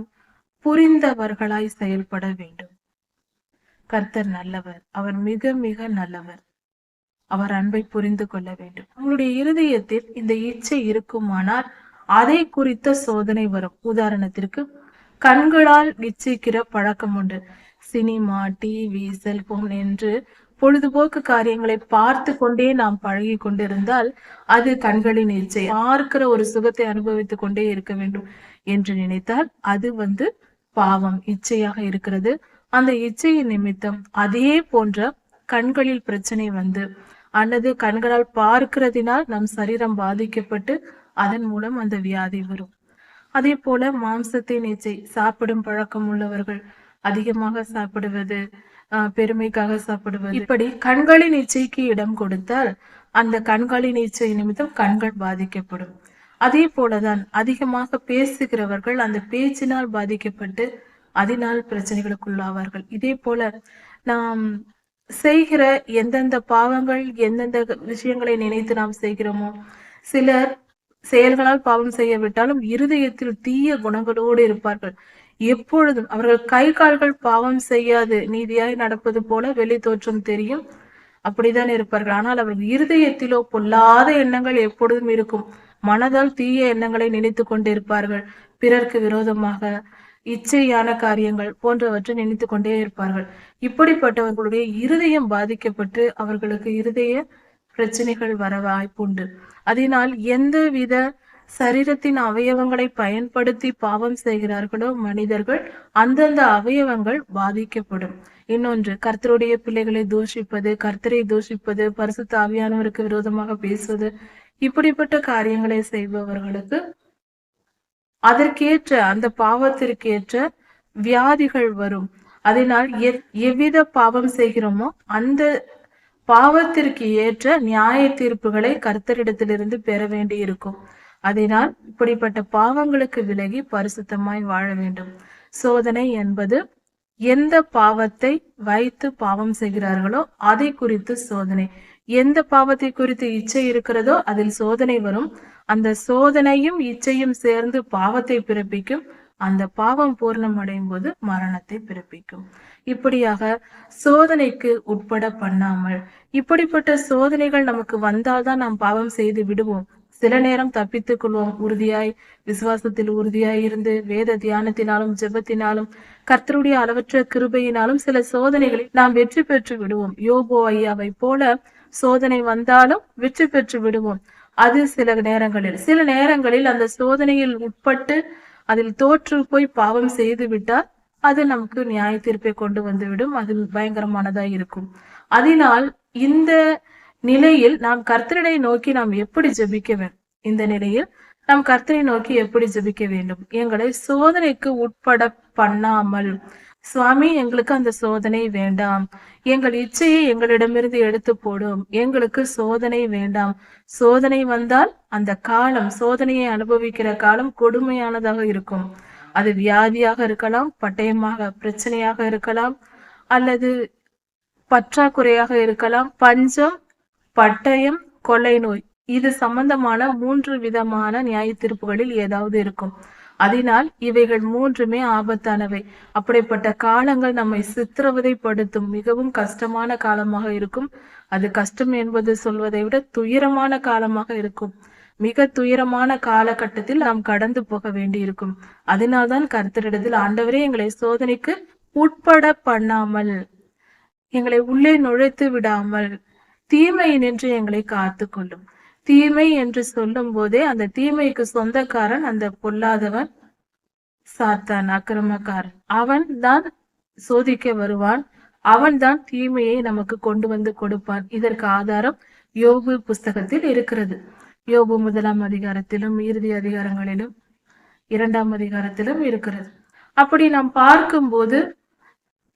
புரிந்தவர்களாய் செயல்பட வேண்டும். கர்த்தர் நல்லவர், அவர் மிக மிக நல்லவர். அவர் அன்பை புரிந்து கொள்ள வேண்டும். நம்மளுடைய இருதயத்தில் இந்த இச்சை இருக்குமானால் அதை குறித்த சோதனை வரும். உதாரணத்திற்கு, கண்களால் இச்சிக்கிற பழக்கம் உண்டு. சினிமா, டிவி, செல்போன் என்று பொழுதுபோக்கு காரியங்களை பார்த்து கொண்டே நாம் பழகி கொண்டிருந்தால் அது கண்களின் இச்சை. பார்க்கிற ஒரு சுகத்தை அனுபவித்துக் கொண்டே இருக்க வேண்டும் என்று நினைத்தால் அது பாவம், இச்சையாக இருக்கிறது. அந்த இச்சையின் நிமித்தம் அதே போன்ற கண்களில் பிரச்சனை அல்லது கண்களால் பார்க்கிறதினால் நம் சரீரம் பாதிக்கப்பட்டு அதன் மூலம் அந்த வியாதி வரும். அதே போல மாம்சத்தின் இச்சை, சாப்பிடும் பழக்கம் உள்ளவர்கள் அதிகமாக சாப்பிடுவது, பெருமைக்காக சாப்பிடுவது, இப்படி கண்களின் இச்சைக்கு இடம் கொடுத்தால் அந்த கண்களின் இச்சை நிமித்தம் கண்கள் பாதிக்கப்படும். அதே போலதான் அதிகமாக பேசுகிறவர்கள் அந்த பேச்சினால் பாதிக்கப்பட்டு அதனால் பிரச்சனைகளுக்குள்ளாவார்கள். இதே போல நாம் செய்கிற எந்தெந்த பாவங்கள், எந்தெந்த விஷயங்களை நினைத்து நாம் செய்கிறோமோ, சிலர் செயல்களால் பாவம் செய்ய விட்டாலும் இருதயத்தில் தீய குணங்களோடு இருப்பார்கள். எப்பொழுதும் அவர்கள் கை கால்கள் பாவம் செய்யாது நீதியாய் நடப்பது போல வெளி தோற்றம் தெரியும், அப்படித்தான் இருப்பார்கள். ஆனால் அவர்கள் இருதயத்திலோ பொல்லாத எண்ணங்கள் எப்பொழுதும் இருக்கும். மனதால் தீய எண்ணங்களை நினைத்து கொண்டிருப்பார்கள். பிறர்க்கு விரோதமாக இச்சையான காரியங்கள் போன்றவற்றை நினைத்து கொண்டே இருப்பார்கள். இப்படிப்பட்டவர்களுடைய இருதயம் பாதிக்கப்பட்டு அவர்களுக்கு இருதய பிரச்சனைகள் வர வாய்ப்புண்டு. அதனால் எந்தவித சரீரத்தின் அவயவங்களை பயன்படுத்தி பாவம் செய்கிறார்களோ மனிதர்கள், அந்தந்த அவயவங்கள் பாதிக்கப்படும். இன்னொன்று, கர்த்தருடைய பிள்ளைகளை தூஷிப்பது, கர்த்தரை தூஷிப்பது, பரிசுத்த ஆவியானவருக்கு விரோதமாக பேசுவது, இப்படிப்பட்ட காரியங்களை செய்பவர்களுக்கு அதற்கேற்ற அந்த பாவத்திற்கேற்ற வியாதிகள் வரும். அதனால் எவ்வித பாவம் செய்கிறோமோ அந்த பாவத்திற்கு ஏற்ற நியாய தீர்ப்புகளை கர்த்தரிடத்திலிருந்து பெற வேண்டி இருக்கும். அதனால் இப்படிப்பட்ட பாவங்களுக்கு விலகி பரிசுத்தமாய் வாழ வேண்டும். சோதனை என்பது எந்த பாவத்தை வைத்து பாவம் செய்கிறார்களோ அதை குறித்து சோதனை. எந்த பாவத்தை குறித்து இச்சை இருக்கிறதோ அதில் சோதனை வரும். அந்த சோதனையும் இச்சையும் சேர்ந்து பாவத்தை பிறப்பிக்கும். அந்த பாவம் பூர்ணம் அடையும் போது மரணத்தை பிறப்பிக்கும். இப்படியாக சோதனைக்கு உட்பட பண்ணாமல், இப்படிப்பட்ட சோதனைகள் நமக்கு வந்தால்தான் நாம் பாவம் செய்து விடுவோம். சில நேரம் தப்பித்துக் கொள்வோம். உறுதியாய் விசுவாசத்தில் உறுதியாய் இருந்து வேத தியானத்தினாலும் ஜெபத்தினாலும் கர்த்தருடைய அளவற்ற கிருபையினாலும் சில சோதனைகளில் நாம் வெற்றி பெற்று விடுவோம். யோபு ஐயாவை போல சோதனை வந்தாலும் வெற்றி பெற்று விடுவோம். அது சில நேரங்களில் அந்த சோதனையில் உட்பட்டு அதில் தோற்று போய் பாவம் செய்து விட்டால் அது நமக்கு நியாய தீர்ப்பை கொண்டு வந்துவிடும். அது பயங்கரமானதா இருக்கும். அதனால் இந்த நிலையில் நாம் கர்த்தரை நோக்கி நாம் எப்படி ஜெபிக்க வேண்டும்? இந்த நிலையில் நாம் கர்த்தரை நோக்கி எப்படி ஜெபிக்க வேண்டும்? எங்களை சோதனைக்கு உட்பட பண்ணாமல், சுவாமி எங்களுக்கு அந்த சோதனை வேண்டாம், எங்கள் இச்சையை எங்களிடமிருந்து எடுத்து போடும், எங்களுக்கு சோதனை வேண்டாம். சோதனை வந்தால் அந்த காலம், சோதனையை அனுபவிக்கிற காலம் கொடுமையானதாக இருக்கும். அது வியாதியாக இருக்கலாம், பட்டயமாக பிரச்சனையாக இருக்கலாம், அல்லது பற்றாக்குறையாக இருக்கலாம், பஞ்சம், பட்டயம், கொள்ளை நோய். இது சம்பந்தமான 3 விதமான நியாய தீர்ப்புகளில் ஏதாவது இருக்கும். அதனால் இவைகள் 3மே ஆபத்தானவை. அப்படிப்பட்ட காலங்கள் நம்மை சித்திரவதைப்படுத்தும் மிகவும் கஷ்டமான காலமாக இருக்கும். அது கஷ்டம் என்பது சொல்வதை விட துயரமான காலமாக இருக்கும். மிக துயரமான காலகட்டத்தில் நாம் கடந்து போக வேண்டி இருக்கும். அதனால்தான் கர்த்தரிடத்தில், ஆண்டவரே, எங்களை சோதனைக்கு உட்பட பண்ணாமல், எங்களை உள்ளே நுழைத்து விடாமல், தீமை நின்று எங்களை காத்து கொள்ளும். தீமை என்று சொல்லும் போதே அந்த தீமைக்கு சொந்தக்காரன் அந்த பொல்லாதவன், சாத்தான், அக்கிரமக்காரன். அவன் தான் சோதிக்க வருவான். அவன் தான் தீமையை நமக்கு கொண்டு வந்து கொடுப்பான். இதற்கு ஆதாரம் யோபு புஸ்தகத்தில் இருக்கிறது. யோபு 1ஆம் அதிகாரத்திலும் இறுதி அதிகாரங்களிலும் 2ஆம் அதிகாரத்திலும் இருக்கிறது. அப்படி நாம் பார்க்கும்போது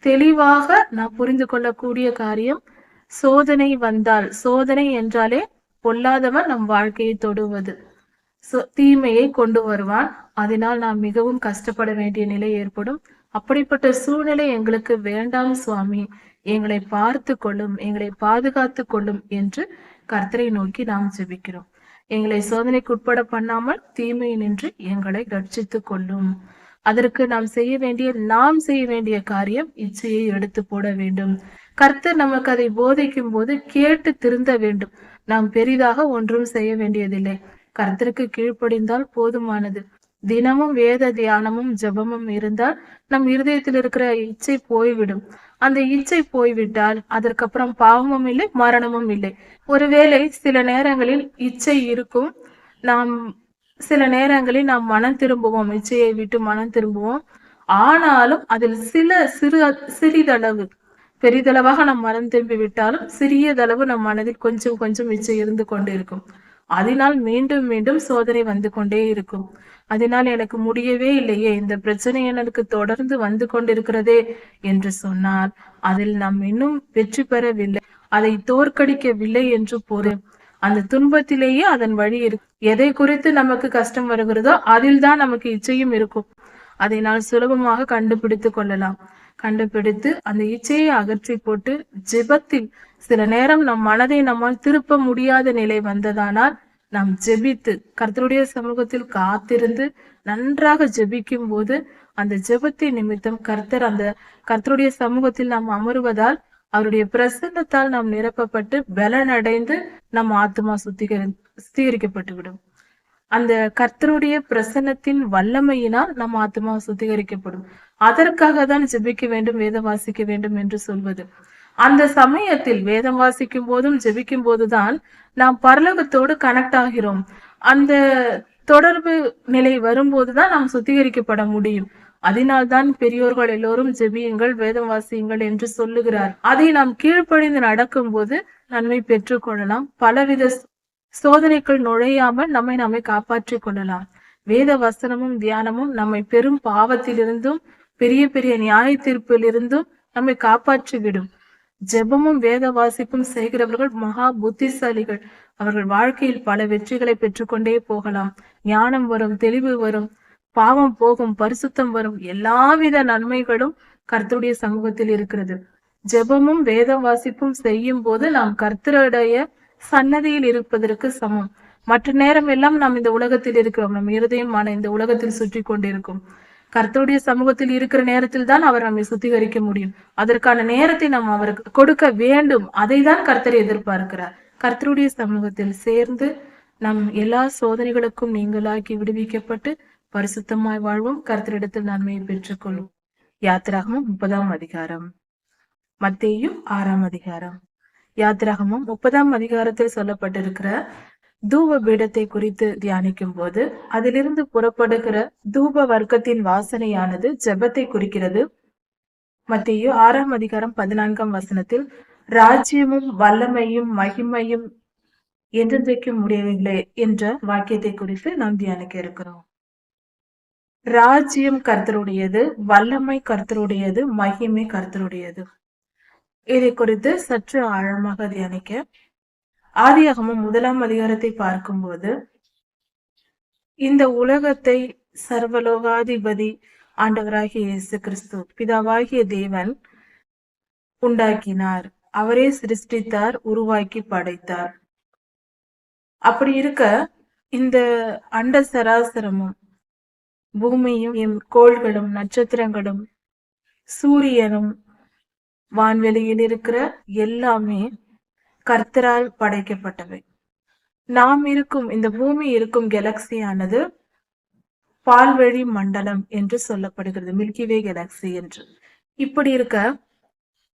தெளிவாக நாம் புரிந்து கொள்ளக்கூடிய காரியம், சோதனை வந்தால், சோதனை என்றாலே பொல்லாதவன் நம் வாழ்க்கையை தொடுவது, தீமையை கொண்டு வருவான். அதனால் நாம் மிகவும் கஷ்டப்பட வேண்டிய நிலை ஏற்படும். அப்படிப்பட்ட சூழ்நிலை எங்களுக்கு வேண்டாம் சுவாமி, எங்களை பார்த்து கொள்ளும், எங்களை பாதுகாத்து கொள்ளும் என்று கர்த்தரை நோக்கி நாம் ஜெபிக்கிறோம். எங்களை சோதனைக்கு உட்பட பண்ணாமல் தீமை நின்று எங்களை ரட்சித்து கொள்ளும். அதற்கு நாம் செய்ய வேண்டிய காரியம், இச்சையை எடுத்து போட வேண்டும். கர்த்தர் நமக்கு அதை போதிக்கும் போது கேட்டு திருந்த வேண்டும். நாம் பெரிதாக ஒன்றும் செய்ய வேண்டியதில்லை. கர்த்தருக்கு கீழ்ப்படிந்தால் போதுமானது. தினமும் வேத தியானமும் ஜபமும் இருந்தால் நம் இருதயத்தில் இருக்கிற இச்சை போய்விடும். அந்த இச்சை போய்விட்டால் அதற்கப்புறம் பாவமும் இல்லை, மரணமும் இல்லை. ஒருவேளை சில நேரங்களில் இச்சை இருக்கும், சில நேரங்களில் நாம் மனம் திரும்புவோம், இச்சையை விட்டு மனம் திரும்புவோம். ஆனாலும் அதில் சிறிதளவு, பெரிதளவாக நாம் மனம் திரும்பி விட்டாலும் சிறியதளவு நம் மனதில் கொஞ்சம் கொஞ்சம் இச்சை இருந்து கொண்டு இருக்கும். அதனால் மீண்டும் மீண்டும் சோதனை வந்து கொண்டே இருக்கும். அதனால் எனக்கு முடியவே இல்லையே, இந்த பிரச்சனை எனக்கு தொடர்ந்து வந்து கொண்டிருக்கிறதே என்று சொன்னால் அதில் நாம் இன்னும் வெற்றி பெறவில்லை, அதை தோற்கடிக்கவில்லை என்று பொருள். அந்த துன்பத்திலேயே அதன் வழி இருக்கு. எதை குறித்து நமக்கு கஷ்டம் வருகிறதோ அதில் தான் நமக்கு இச்சையும் இருக்கும். அதை நான் சுலபமாக கண்டுபிடித்து கொள்ளலாம். கண்டுபிடித்து அந்த இச்சையை அகற்றி போட்டு ஜெபத்தில் சில நேரம் நம் மனதை நம்மால் திருப்ப முடியாத நிலை வந்ததானால் நாம் ஜெபித்து கர்த்தருடைய சமூகத்தில் காத்திருந்து நன்றாக ஜெபிக்கும் போது அந்த ஜெபத்தின் நிமித்தம் கர்த்தருடைய சமூகத்தில் நாம் அமருவதால் அவருடைய பிரசன்னத்தால் நாம் நிரப்பப்பட்டு பலனடைந்து நம் ஆத்மா சுத்திகரிக்கப்பட்டுவிடும். அந்த கர்த்தருடைய பிரசன்னத்தின் வல்லமையினால் நம் ஆத்மா சுத்திகரிக்கப்படும். அதற்காக தான் ஜெபிக்க வேண்டும், வேதம் வாசிக்க வேண்டும் என்று சொல்வது. அந்த சமயத்தில் வேதம் வாசிக்கும் போதும் ஜெபிக்கும் போதுதான் நாம் பரலோகத்தோடு கனெக்ட் ஆகிறோம். அந்த தொடர்பு நிலை வரும்போதுதான் நாம் சுத்திகரிக்கப்பட முடியும். அதனால்தான் பெரியோர்கள் எல்லோரும் ஜெபியுங்கள், வேதம் வாசியுங்கள் என்று சொல்லுகிறார். அதை நாம் கீழ்ப்படிந்து நடக்கும் போது நன்மை பெற்றுக் கொள்ளலாம். பலவித சோதனைகள் நுழையாமல் நம்மை காப்பாற்றிக் கொள்ளலாம். வேத வசனமும் தியானமும் நம்மை பெரும் பாவத்திலிருந்தும் பெரிய பெரிய நியாய தீர்ப்பிலிருந்தும் நம்மை காப்பாற்றிவிடும். ஜெபமும் வேத வாசிப்பும் செய்கிறவர்கள் மகா புத்திசாலிகள். அவர்கள் வாழ்க்கையில் பல வெற்றிகளை பெற்றுக்கொண்டே போகலாம். ஞானம் வரும், தெளிவு வரும், பாவம் போகும், பரிசுத்தம் வரும். எல்லாவித நன்மைகளும் கர்த்தருடைய சமூகத்தில் இருக்கிறது. ஜெபமும் வேத வாசிப்பும் செய்யும் போது நாம் கர்த்தருடைய சன்னதியில் இருப்பதற்கு சமம். மற்ற நேரம் எல்லாம் நாம் இந்த உலகத்தில் இருக்கிறோம். நம் இருதயமான இந்த உலகத்தில் சுற்றி கொண்டிருக்கும். கர்த்தருடைய சமூகத்தில் இருக்கிற நேரத்தில் தான் அவர் நம்மை சுத்திகரிக்க முடியும். அதற்கான நேரத்தை நாம் அவருக்கு கொடுக்க வேண்டும். அதை தான் கர்த்தர் எதிர்பார்க்கிறார். கர்த்தருடைய சமூகத்தில் சேர்ந்து நம் எல்லா சோதனைகளுக்கும் நீங்களாக்கி விடுவிக்கப்பட்டு பரிசுத்தமாய் வாழ்வோம். கர்த்தரிடத்தில் நன்மையை பெற்றுக்கொள்வோம். யாத்திராகமம் 30ஆம் அதிகாரம், மத்தேயு 6ஆம் அதிகாரம். யாத்திராகமம் 30ஆம் அதிகாரத்தில் சொல்லப்பட்டிருக்கிற தூப பீடத்தை குறித்து தியானிக்கும் போது அதிலிருந்து புறப்படுகிற தூப வர்க்கத்தின் வாசனையானது ஜெபத்தை குறிக்கிறது. மத்தேயு 6ஆம் அதிகாரம் 14ஆம் வசனத்தில் ராஜ்யமும் வல்லமையும் மகிமையும் என்றென்றைக்கும் முடியவில்லை என்ற வாக்கியத்தை குறித்து நாம் தியானிக்க இருக்கிறோம். ராஜ்யம் கர்த்தருடையது, வல்லமை கர்த்தருடையது, மகிமை கர்த்தருடையது. இதை குறித்து சற்று ஆழமாக தியானிக்க ஆதியாகமம் 1ஆம் அதிகாரத்தை பார்க்கும்போது இந்த உலகத்தை சர்வலோகாதிபதி ஆண்டவராகிய இயேசு கிறிஸ்து பிதாவாகிய தேவன் உண்டாக்கினார். அவரே சிருஷ்டித்தார், உருவாக்கி படைத்தார். அப்படி இருக்க இந்த அண்ட சராசரமும் பூமியும் கோள்களும் நட்சத்திரங்களும் சூரியனும் வான்வெளியில் இருக்கிற எல்லாமே கர்த்தரால் படைக்கப்பட்டவை. நாம் இருக்கும் இந்த பூமி இருக்கும் கேலக்சியானது பால்வெளி மண்டலம் என்று சொல்லப்படுகிறது, மில்கிவே கேலக்சி என்று. இப்படி இருக்க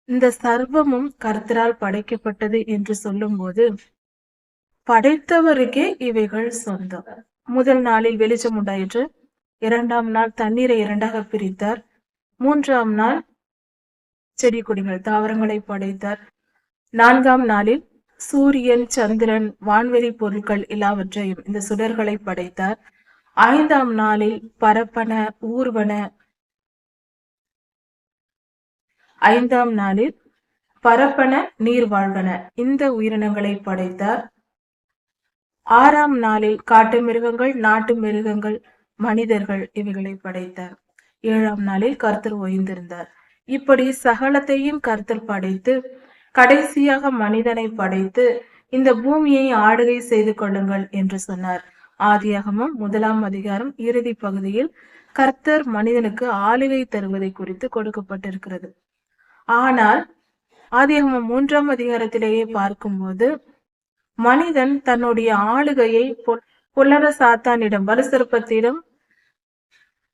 இந்த சர்வமும் கர்த்தரால் படைக்கப்பட்டது என்று சொல்லும் போது படைத்தவருக்கே இவைகள் சொந்தம். முதல் நாளில் வெளிச்சம் உண்டாயிற்று, 2ஆம் நாள் தண்ணீரை 2ஆக பிரித்தார், 3ஆம் நாள் செடி கொடிகள் தாவரங்களை படைத்தார், 4ஆம் நாளில் சூரியன் சந்திரன் வான்வெளி பொருட்கள் எல்லாவற்றையும் இந்த சுடர்களை படைத்தார், 5ஆம் நாளில் பரப்பன ஊர்வன 5ஆம் நாளில் பரப்பன நீர் வாழ்வன இந்த உயிரினங்களை படைத்தார், 6ஆம் நாளில் காட்டு மிருகங்கள் நாட்டு மிருகங்கள் மனிதர்கள் இவைகளை படைத்தார், 7ஆம் நாளில் கர்த்தர் ஓய்ந்திருந்தார். இப்படி சகலத்தையும் கர்த்தர் படைத்து கடைசியாக மனிதனை படைத்து இந்த பூமியை ஆளுகை செய்து கொள்ளுங்கள் என்று சொன்னார். ஆதியாகமம் 1ஆம் அதிகாரம் இறுதி பகுதியில் கர்த்தர் மனிதனுக்கு ஆளுகை தருவதை குறித்து கொடுக்கப்பட்டிருக்கிறது. ஆனால் ஆதியாகமம் 3ஆம் அதிகாரத்திலேயே பார்க்கும்போது மனிதன் தன்னுடைய ஆளுகையை பொல்லாத சாத்தானிடம் வலுசற்பத்திடம்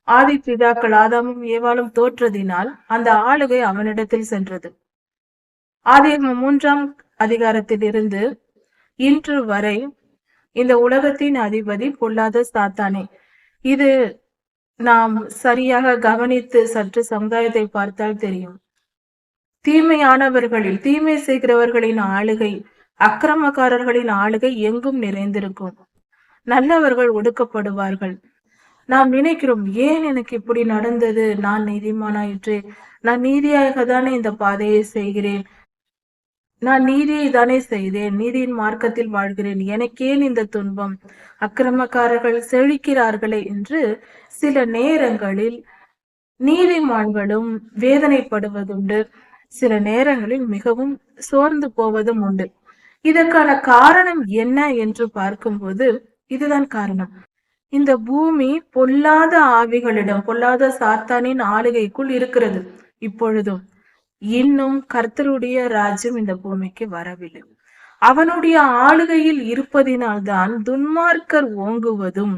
ஆதி பிதாக்கள் ஆதாமும் ஏவாளும் தோற்றதினால் அந்த ஆளுகை அவனிடத்தில் சென்றது. ஆதியாகமம் 3ஆம் அதிகாரத்தில் இருந்து இன்று வரை இந்த உலகத்தின் அதிபதி பொல்லாத சாத்தானே. இது நாம் சரியாக கவனித்து சற்று சமுதாயத்தை பார்த்தால் தெரியும். தீமையானவர்களில் தீமை செய்கிறவர்களின் ஆளுகை, அக்கிரமக்காரர்களின் ஆளுகை எங்கும் நிறைந்திருக்கும். நல்லவர்கள் ஒடுக்கப்படுவார்கள். நாம் நினைக்கிறோம், ஏன் எனக்கு இப்படி நடந்தது, நான் நீதிமானாயிற்றே, நான் நீதியாக தானே இந்த பாதையை செய்கிறேன், நான் நீதியை தானே செய்தேன், நீதியின் மார்க்கத்தில் வாழ்கிறேன், எனக்கேன் இந்த துன்பம், அக்கிரமக்காரர்கள் செழிக்கிறார்களே என்று சில நேரங்களில் நீதிமான்களும் வேதனைப்படுவதுண்டு, சில நேரங்களில் மிகவும் சோர்ந்து போவதும் உண்டு. இதற்கான காரணம் என்ன என்று பார்க்கும்போது இதுதான் காரணம். இந்த பூமி பொல்லாத ஆவிகளிடம் பொல்லாத சாத்தானின் ஆளுகைக்குள் இருக்கிறது. இப்பொழுதும் இன்னும் கர்த்தருடைய ராஜ்யம் இந்த பூமிக்கு வரவில்லை. அவனுடைய ஆளுகையில் இருப்பதினால்தான் துன்மார்க்கர் ஓங்குவதும்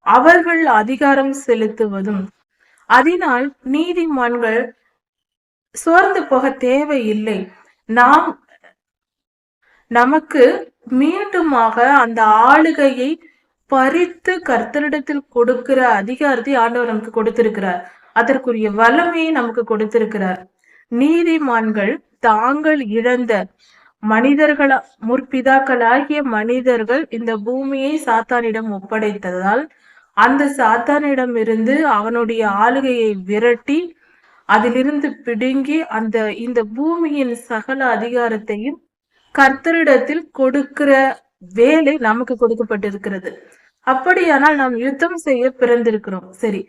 அவர்கள் அதிகாரம் செலுத்துவதும். அதனால் நீதிமான்கள் சோர்ந்து போக தேவையில்லை. நாம் நமக்கு மீண்டுமாக அந்த ஆளுகையை பறித்து கர்த்தரிடத்தில் கொடுக்கிற அதிகாரத்தை ஆண்டவர் நமக்கு கொடுத்திருக்கிறார். அதற்குரிய வல்லமையை நமக்கு கொடுத்திருக்கிறார். நீதிமான்கள் தாங்கள் இழந்த மனிதர்களா முற்பிதாக்களாகிய மனிதர்கள் இந்த பூமியை சாத்தானிடம் ஒப்படைத்ததால் அந்த சாத்தானிடம் இருந்து அவனுடைய ஆளுகையை விரட்டி அதிலிருந்து பிடுங்கி இந்த பூமியின் சகல அதிகாரத்தையும் கர்த்தரிடத்தில் கொடுக்கிற வேலை நமக்கு கொடுக்கப்பட்டிருக்கிறது. அப்படியானால் நாம் யுத்தம் செய்ய பிறந்திருக்கிறோம். சரி,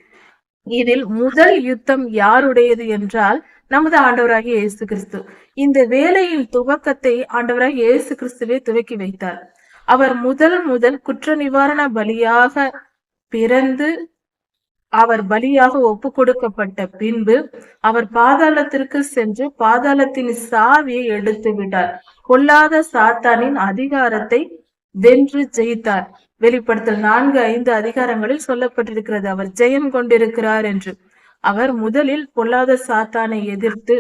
இதில் முதல் யுத்தம் யாருடையது என்றால் நமது ஆண்டவராகிய இயேசு கிறிஸ்து. இந்த வேலையின் துவக்கத்தை ஆண்டவராகிய இயேசு கிறிஸ்துவே துவக்கி வைத்தார். அவர் முதல் குற்ற நிவாரண பலியாக பிறந்து அவர் பலியாக ஒப்பு கொடுக்கப்பட்ட பின்பு அவர் பாதாளத்திற்கு சென்று பாதாளத்தின் சாவியை எடுத்து விட்டார். கொல்லாத சாத்தானின் அதிகாரத்தை வென்று ஜெயித்தார். வெளிப்படுத்தல் 4-5 அதிகாரங்களில் சொல்லப்பட்டிருக்கிறது அவர் ஜெயம் கொண்டிருக்கிறார் என்று. அவர் முதலில் பொல்லாத சாத்தானை எதிர்த்து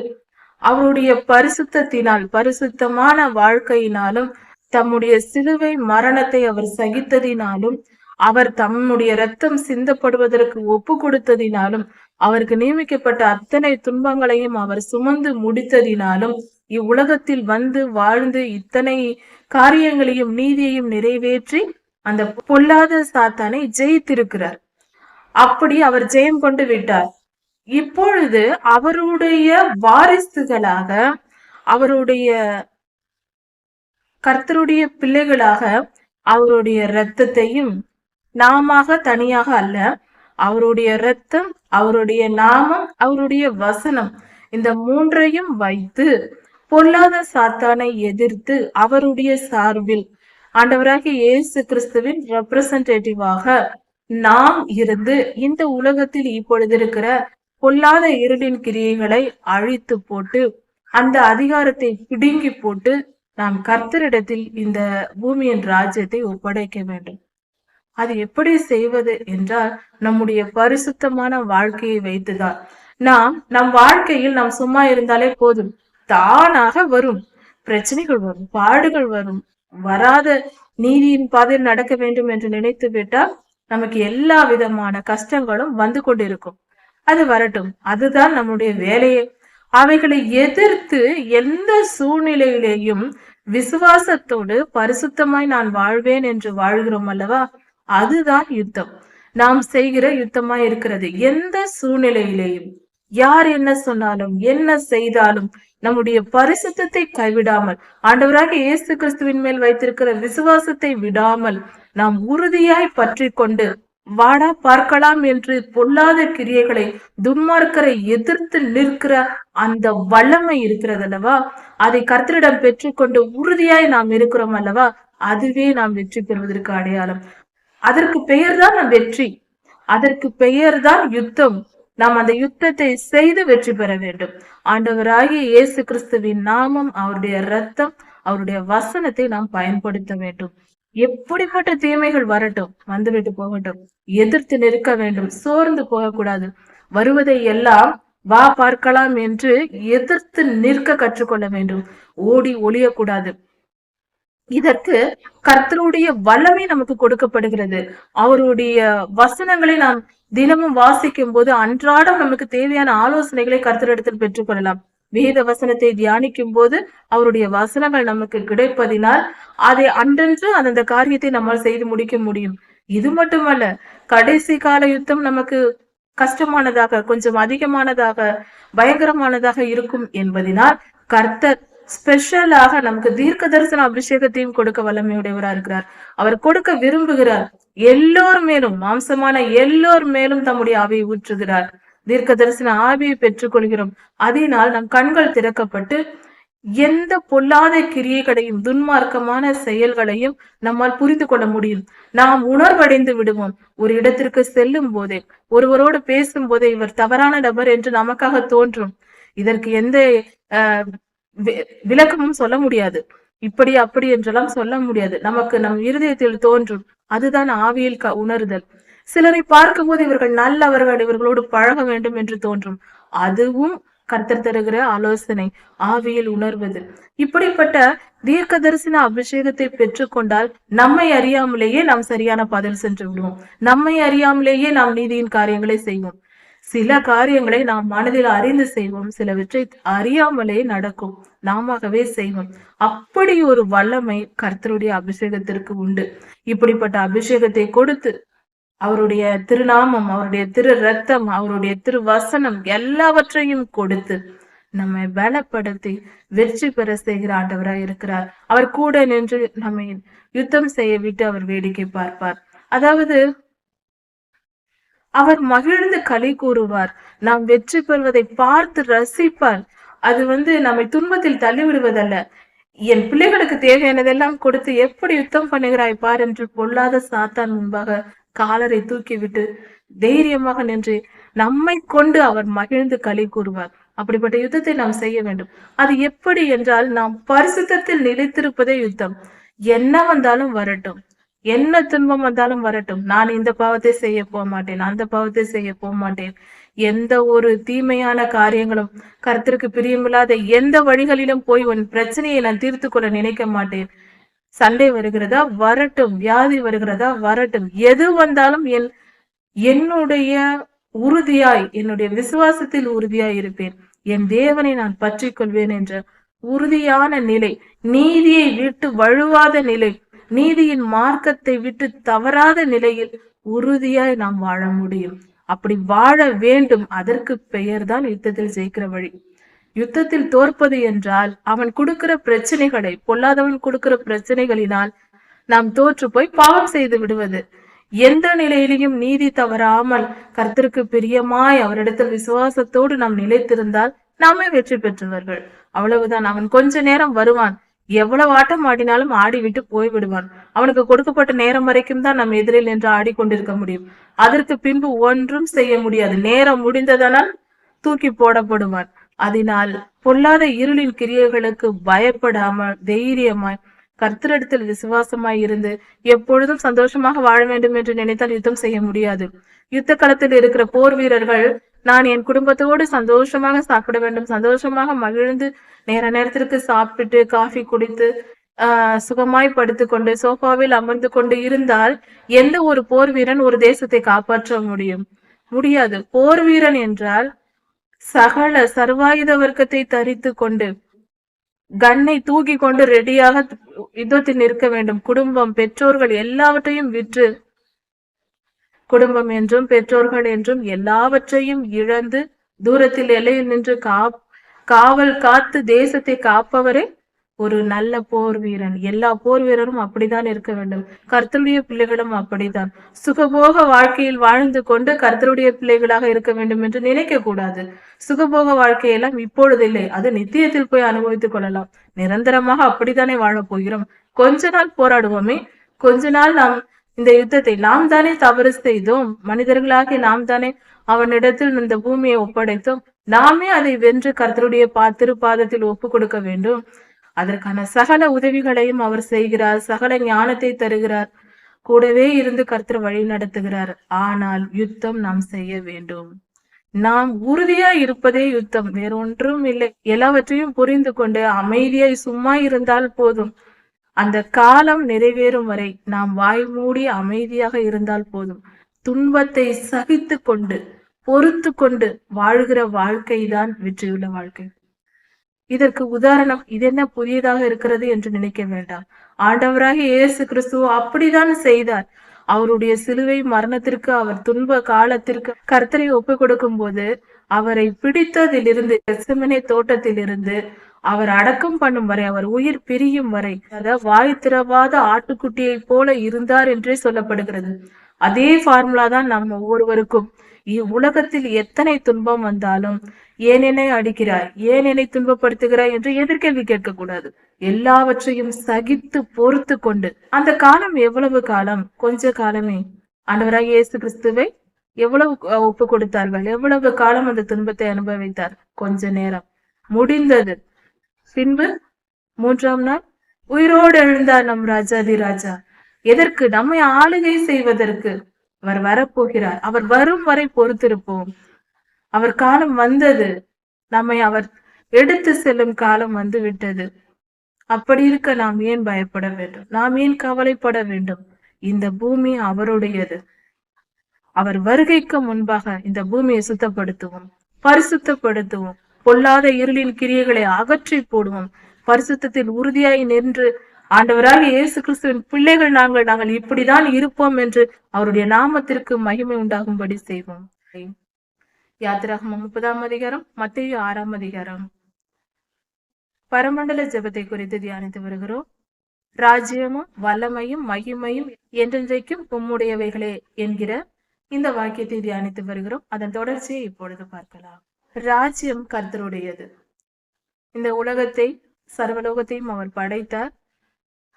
அவருடைய பரிசுத்தத்தினால் பரிசுத்தமான வாழ்க்கையினாலும் தம்முடைய சிலுவை மரணத்தை அவர் சகித்ததினாலும் அவர் தம்முடைய இரத்தம் சிந்தப்படுவதற்கு ஒப்பு கொடுத்ததினாலும் அவருக்கு நியமிக்கப்பட்ட அத்தனை துன்பங்களையும் அவர் சுமந்து முடித்ததினாலும் இவ்வுலகத்தில் வந்து வாழ்ந்து இத்தனை காரியங்களையும் நீதியையும் நிறைவேற்றி அந்த பொல்லாத சாத்தானை ஜெயித்திருக்கிறார். அப்படி அவர் ஜெயம் கொண்டு விட்டார். இப்பொழுது அவருடைய வாரிசுகளாக அவருடைய கர்த்தருடைய பிள்ளைகளாக அவருடைய இரத்தத்தையும் நாமாக தனியாக அல்ல, அவருடைய இரத்தம், அவருடைய நாமம், அவருடைய வசனம், இந்த மூன்றையும் வைத்து பொல்லாத சாத்தானை எதிர்த்து அவருடைய சார்பில் ஆண்டவராகிய இயேசு கிறிஸ்துவின் ரெப்ரசன்டேட்டிவாக நாம் இருந்து இந்த உலகத்தில் இப்பொழுது இருக்கிற பொல்லாத இருளின் கிரியைகளை அழித்து போட்டு அந்த அதிகாரத்தை பிடுங்கி போட்டு நாம் கர்த்தரிடத்தில் இந்த பூமியின் ராஜ்யத்தை ஒப்படைக்க வேண்டும். அது எப்படி செய்வது என்றால் நம்முடைய பரிசுத்தமான வாழ்க்கையை வைத்துதான். நம் வாழ்க்கையில் நாம் சும்மா இருந்தாலே போதும், தானாக வரும் பிரச்சனைகள், வரும் பாடுகள், வரும் வராத நீதியின் பாதையில் நடக்க வேண்டும் என்று நினைத்து விட்டால் நமக்கு எல்லா விதமான கஷ்டங்களும் வந்து கொண்டிருக்கும். அது வரட்டும், அதுதான் நம்முடைய வேலையை. அவைகளை எதிர்த்து எந்த சூழ்நிலையிலேயும் விசுவாசத்தோடு பரிசுத்தமாய் நான் வாழ்வேன் என்று வாழ்கிறோம் அல்லவா, அதுதான் யுத்தம். நாம் செய்கிற யுத்தமாய் இருக்கிறது. எந்த சூழ்நிலையிலேயும் யார் என்ன சொன்னாலும் என்ன செய்தாலும் நம்முடைய பரிசுத்தத்தை கைவிடாமல், ஆண்டவராக இயேசு கிறிஸ்துவின் மேல் வைத்திருக்கிற விசுவாசத்தை விடாமல் நாம் உறுதியாய் பற்றி கொண்டு வாடா பார்க்கலாம் என்று பொல்லாத கிரியைகளை, துன்மார்க்கரை எதிர்த்து நிற்கிற அந்த வல்லமை இருக்கிறது அல்லவா, அதை கர்த்தரிடம் பெற்றுக்கொண்டு உறுதியாய் நாம் இருக்கிறோம் அல்லவா, அதுவே நாம் வெற்றி பெறுவதற்கு அடையாளம். அதற்கு பெயர்தான் நம் வெற்றி, அதற்கு பெயர்தான் யுத்தம். நாம் அந்த யுத்தத்தை செய்து வெற்றி பெற வேண்டும். ஆண்டவராகிய இயேசு கிறிஸ்துவின் நாமம், அவருடைய இரத்தம், அவருடைய வசனத்தை நாம் பயன்படுத்த வேண்டும். எப்படிப்பட்ட தீமைகள் வரட்டும், வந்துவிட்டு போகட்டும், எதிர்த்து நிற்க வேண்டும். சோர்ந்து போகக்கூடாது. வருவதை எல்லாம் வா பார்க்கலாம் என்று எதிர்த்து நிற்க கற்றுக்கொள்ள வேண்டும். ஓடி ஒளியக்கூடாது. இதற்கு கர்த்தருடைய வல்லமை நமக்கு கொடுக்கப்படுகிறது. அவருடைய வசனங்களை நாம் தினமும் வாசிக்கும் போது அன்றாடம் நமக்கு தேவையான ஆலோசனைகளை கர்த்தரிடத்தில் பெற்றுக்கொள்ளலாம். வேத வசனத்தை தியானிக்கும் போது அவருடைய வசனங்கள் நமக்கு கிடைப்பதினால் அதை அன்றென்று அந்த காரியத்தை நம்மால் செய்து முடிக்க முடியும். இது மட்டுமல்ல, கடைசி கால யுத்தம் நமக்கு கஷ்டமானதாக, கொஞ்சம் அதிகமானதாக, பயங்கரமானதாக இருக்கும் என்பதனால் கர்த்தர் ஸ்பெஷலாக நமக்கு தீர்க்க தரிசன அபிஷேகத்தையும் கொடுக்க வல்லமையுடையவரா இருக்கிறார். அவர் கொடுக்க விரும்புகிறார். எல்லோர் மேலும், மாம்சமான எல்லோர் மேலும் தம்முடைய ஆவியை ஊற்றுகிறார். தீர்க்க தரிசன ஆவியை பெற்றுக் கொள்கிறோம். அதனால் நம் கண்கள் திறக்கப்பட்டு எந்த பொல்லாத கிரியைகளையும், துன்மார்க்கமான செயல்களையும் நம்மால் புரிந்து கொள்ள முடியும். நாம் உணர்வடைந்து விடுவோம். ஒரு இடத்திற்கு செல்லும் போதே, ஒருவரோடு பேசும் போதே இவர் தவறான நபர் என்று நமக்காக தோன்றும். இதற்கு எந்த விளக்கமும் சொல்ல முடியாது. இப்படி அப்படி என்றெல்லாம் சொல்ல முடியாது. நமக்கு நம் இருதயத்தில் தோன்றும். அதுதான் ஆவியில் உணர்தல். சிலரை பார்க்கும் போது இவர்கள் நல்லவர்கள், இவர்களோடு பழக வேண்டும் என்று தோன்றும். அதுவும் கர்த்தர் தருகிற ஆலோசனை, ஆவியில் உணர்வது. இப்படிப்பட்ட தீர்க்க தரிசன அபிஷேகத்தை பெற்றுக்கொண்டால் நம்மை அறியாமலேயே நாம் சரியான பதில் சென்று விடுவோம். நம்மை அறியாமலேயே நாம் நீதியின் காரியங்களை செய்வோம். சில காரியங்களை நாம் மனதில் அறிந்து செய்வோம், சிலவற்றை அறியாமலே நடக்கும், நாமவே செய்வோம். அப்படி ஒரு வல்லமை கர்த்தருடைய அபிஷேகத்திற்கு உண்டு. இப்படிப்பட்ட அபிஷேகத்தை கொடுத்து அவருடைய திருநாமம், அவருடைய திரு ரத்தம், அவருடைய திரு வசனம் எல்லாவற்றையும் கொடுத்து நம்மை பலப்படுத்தி வெற்றி பெற செய்கிற ஆண்டவராய் இருக்கிறார். அவர் கூட நின்று நம்மை யுத்தம் செய்ய விட்டு அவர் வேடிக்கை பார்ப்பார். அதாவது அவர் மகிழ்ந்து களி கூறுவார். நாம் வெற்றி பெறுவதை பார்த்து ரசிப்பார். அது நம்மை துன்பத்தில் தள்ளிவிடுவதல்ல. என் பிள்ளைகளுக்கு தேவையானதெல்லாம் கொடுத்து எப்படி யுத்தம் பண்ணுகிறாய் பார் என்று பொல்லாத சாத்தான் முன்பாக காலரை தூக்கிவிட்டு தைரியமாக நின்று நம்மை கொண்டு அவர் மகிழ்ந்து களி கூறுவார். அப்படிப்பட்ட யுத்தத்தை நாம் செய்ய வேண்டும். அது எப்படி என்றால், நாம் பரிசுத்தத்தில் நிலைத்திருப்பதே யுத்தம். என்ன வந்தாலும் வரட்டும், என்ன துன்பம் வந்தாலும் வரட்டும், நான் இந்த பாவத்தை செய்ய போக மாட்டேன், அந்த பாவத்தை செய்ய போக மாட்டேன். எந்த ஒரு தீமையான காரியங்களும், கர்த்தருக்கு பிரியமில்லாத எந்த வழிகளிலும் போய் உன் பிரச்சனையை நான் தீர்த்து கொள்ள நினைக்க மாட்டேன். சண்டை வருகிறதா வரட்டும், வியாதி வருகிறதா வரட்டும், எது வந்தாலும் என்னுடைய உறுதியாய், என்னுடைய விசுவாசத்தில் உறுதியாய் இருப்பேன். என் தேவனை நான் பற்றி கொள்வேன் என்ற உறுதியான நிலை, நீதியை விட்டு வழுவாத நிலை, நீதியின் மார்க்கத்தை விட்டு தவறாத நிலையில் உறுதியாய் நாம் வாழ முடியும். அப்படி வாழ வேண்டும். அதற்கு பெயர்தான் யுத்தத்தில் ஜெயிக்கிற வழி. யுத்தத்தில் தோற்பது என்றால் அவன் கொடுக்கிற பிரச்சனைகளை, பொல்லாதவன் கொடுக்கிற பிரச்சனைகளினால் நாம் தோற்று போய் பாவம் செய்து விடுவது. எந்த நிலையிலையும் நீதி தவறாமல் கர்த்தருக்கு பிரியமாய் அவரிடத்தில் விசுவாசத்தோடு நாம் நிலைத்திருந்தால் நாமே வெற்றி பெற்றவர்கள். அவ்வளவுதான். அவன் கொஞ்ச நேரம் வருவான், எவ்வளவு ஆட்டம் ஆடினாலும் ஆடிவிட்டு போய்விடுவான். அவனுக்கு கொடுக்கப்பட்ட நேரம் வரைக்கும் தான் நம் எதிரில் நின்று ஆடிக்கொண்டிருக்க முடியும். அதற்கு பின்பு ஒன்றும் செய்ய முடியாது. நேரம் முடிந்ததனால் தூக்கி போடப்படுவான். அதனால் பொல்லாத இருளின் கிரியைகளுக்கு பயப்படாமல் தைரியமாய் கர்த்தரிடத்தில் விசுவாசமாய் இருந்து எப்பொழுதும் சந்தோஷமாக வாழ வேண்டும் என்று நினைத்தால் யுத்தம் செய்ய முடியாது. யுத்த களத்தில் இருக்கிற போர் வீரர்கள், நான் என் குடும்பத்தோடு சந்தோஷமாக சாப்பிட வேண்டும், சந்தோஷமாக மகிழ்ந்து நேரத்திற்கு சாப்பிட்டு காஃபி குடித்து சுகமாய் படுத்துக்கொண்டு சோஃபாவில் அமர்ந்து கொண்டு இருந்தால் எந்த ஒரு போர் வீரன் ஒரு தேசத்தை காப்பாற்ற முடியாது. போர் வீரன் என்றால் சகல சர்வாயுத வர்க்கத்தை தரித்து கொண்டு கண்ணை தூக்கி கொண்டு ரெடியாக யுத்தத்தில் நிற்க வேண்டும். குடும்பம், பெற்றோர்கள் எல்லாவற்றையும் விற்று, குடும்பம் என்றும் பெற்றோர்கள் என்றும் எல்லாவற்றையும் இழந்து தூரத்தில் எல்லையில் நின்று காவல் காத்து தேசத்தை காப்பவரே ஒரு நல்ல போர் வீரன். எல்லா போர் வீரரும் அப்படித்தான் இருக்க வேண்டும். கர்த்தருடைய பிள்ளைகளும் அப்படித்தான். சுகபோக வாழ்க்கையில் வாழ்ந்து கொண்டு கர்த்தருடைய பிள்ளைகளாக இருக்க வேண்டும் என்று நினைக்க கூடாது. சுகபோக வாழ்க்கையெல்லாம் இப்பொழுது இல்லை, அது நித்தியத்தில் போய் அனுபவித்துக் கொள்ளலாம். நிரந்தரமாக அப்படித்தானே வாழப் போகிறோம். கொஞ்ச நாள் போராடுவோமே, கொஞ்ச நாள் நாம் இந்த யுத்தத்தை நாம் தானே தவறு செய்தோம். மனிதர்களாகி நாம் தானே அவனிடத்தில் இந்த பூமியை ஒப்படைத்தோம். நாமே அதை வென்று கர்த்தருடைய திருப்பாதத்தில் ஒப்பு கொடுக்க வேண்டும். அதற்கான சகல உதவிகளையும் அவர் செய்கிறார். சகல ஞானத்தை தருகிறார். கூடவே இருந்து கர்த்தர் வழி நடத்துகிறார். ஆனால் யுத்தம் நாம் செய்ய வேண்டும். நாம் உறுதியா இருப்பதே யுத்தம், வேறொன்றும் இல்லை. எல்லாவற்றையும் புரிந்து கொண்டு அமைதியாய் சும்மா இருந்தால் போதும். அந்த காலம் நிறைவேறும் வரை நாம் வாய் மூடி அமைதியாக இருந்தால் போதும். துன்பத்தை சகித்து கொண்டு பொறுத்து கொண்டு வாழ்கிற வாழ்க்கை தான் வெற்றியுள்ள வாழ்க்கை. இதற்கு உதாரணம் இது என்ன புதியதாக இருக்கிறது என்று நினைக்க வேண்டாம். ஆண்டவராக இயேசு கிறிஸ்து அப்படித்தான் செய்தார். அவருடைய சிலுவை மரணத்திற்கு, அவர் துன்ப காலத்திற்கு கர்த்தரை ஒப்பு கொடுக்கும் போது அவரை பிடித்ததிலிருந்து, கெத்செமனே தோட்டத்திலிருந்து அவர் அடக்கம் பண்ணும் வரை, அவர் உயிர் பிரியும் வரை, அதாவது வாய் திறவாத ஆட்டுக்குட்டியை போல இருந்தார் என்றே சொல்லப்படுகிறது. அதே ஃபார்முலா தான் நம்ம ஒவ்வொருவருக்கும். உலகத்தில் எத்தனை துன்பம் வந்தாலும், ஏன் என்னை அடிக்கிறாய், ஏன் என்னை துன்பப்படுத்துகிறாய் என்று எதிர்கேள்வி கேட்க கூடாது. எல்லாவற்றையும் சகித்து பொறுத்து கொண்டு, அந்த காலம் எவ்வளவு காலம்? கொஞ்ச காலமே. ஆண்டவராக இயேசு கிறிஸ்துவை எவ்வளவு ஒப்பு கொடுத்தார்கள், எவ்வளவு காலம் அந்த துன்பத்தை அனுபவித்தார்? கொஞ்ச நேரம். முடிந்தது. பின்பு 3ஆம் நாள் உயிரோடு எழுந்தார் நம் ராஜாதி ராஜா. எதற்கு? நம்மை ஆளுகை செய்வதற்கு. அவர் வரப்போகிறார். அவர் வரும் வரை பொறுத்திருப்போம். அவர் காலம் வந்தது. நம்மை அவர் எடுத்து செல்லும் காலம் வந்து விட்டது. அப்படி இருக்க நாம் ஏன் பயப்பட வேண்டும்? நாம் ஏன் கவலைப்பட வேண்டும்? இந்த பூமி அவருடையது. அவர் வருகைக்கு முன்பாக இந்த பூமியை சுத்தப்படுத்துவோம், பரிசுத்தப்படுத்துவோம். பொல்லாத இருளின் கிரியைகளை அகற்றி போடுவோம். பரிசுத்தத்தில் உறுதியாய் நின்று ஆண்டவராக இயேசு கிறிஸ்துவின் பிள்ளைகள் நாங்கள் இப்படிதான் இருப்போம் என்று அவருடைய நாமத்திற்கு மகிமை உண்டாகும்படி செய்வோம். யாத்திராகமம் 30ஆம் அதிகாரம், மத்தேயு 6ஆம் அதிகாரம். பரமண்டல ஜெபத்தை குறித்து தியானித்து வருகிறோம். ராஜ்யமும் வல்லமையும் மகிமையும் என்றென்றைக்கும் உம்முடையவைகளே என்கிற இந்த வாக்கியத்தை தியானித்து வருகிறோம். அதன் தொடர்ச்சியை இப்பொழுது பார்க்கலாம். ராஜ்யம் கர்த்தருடையது. இந்த உலகத்தை, சர்வலோகத்தையும் அவர் படைத்தார்.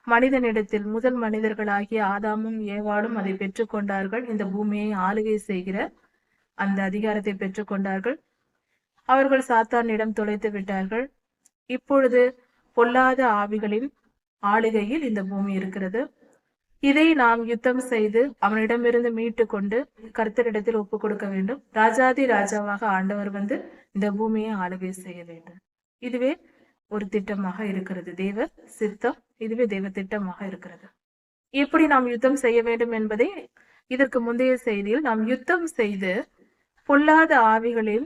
மனிதனிடத்தில் முதல் மனிதர்களாகிய ஆதாமும் ஏவாளும் அதை பெற்றுக்கொண்டார்கள். இந்த பூமியை ஆளுகை செய்கிற அந்த அதிகாரத்தை பெற்றுக்கொண்டார்கள். அவர்கள் சாத்தானிடம் தொலைத்து விட்டார்கள். இப்பொழுது பொல்லாத ஆவிகளின் ஆளுகையில் இந்த பூமி இருக்கிறது. இதை நாம் யுத்தம் செய்து அவனிடமிருந்து மீட்டு கொண்டு கர்த்தரிடத்தில் ஒப்பு கொடுக்க வேண்டும். ராஜாதி ராஜாவாக ஆண்டவர் வந்து இந்த பூமியை ஆளுகை செய்ய வேண்டும். இதுவே ஒரு திட்டமாக இருக்கிறது. தேவ சித்தம். இதுவே தேவ திட்டமாக இருக்கிறது. எப்படி நாம் யுத்தம் செய்ய வேண்டும் என்பதை இதற்கு முந்தைய செய்தியில் நாம் யுத்தம் செய்து பொல்லாத ஆவிகளில்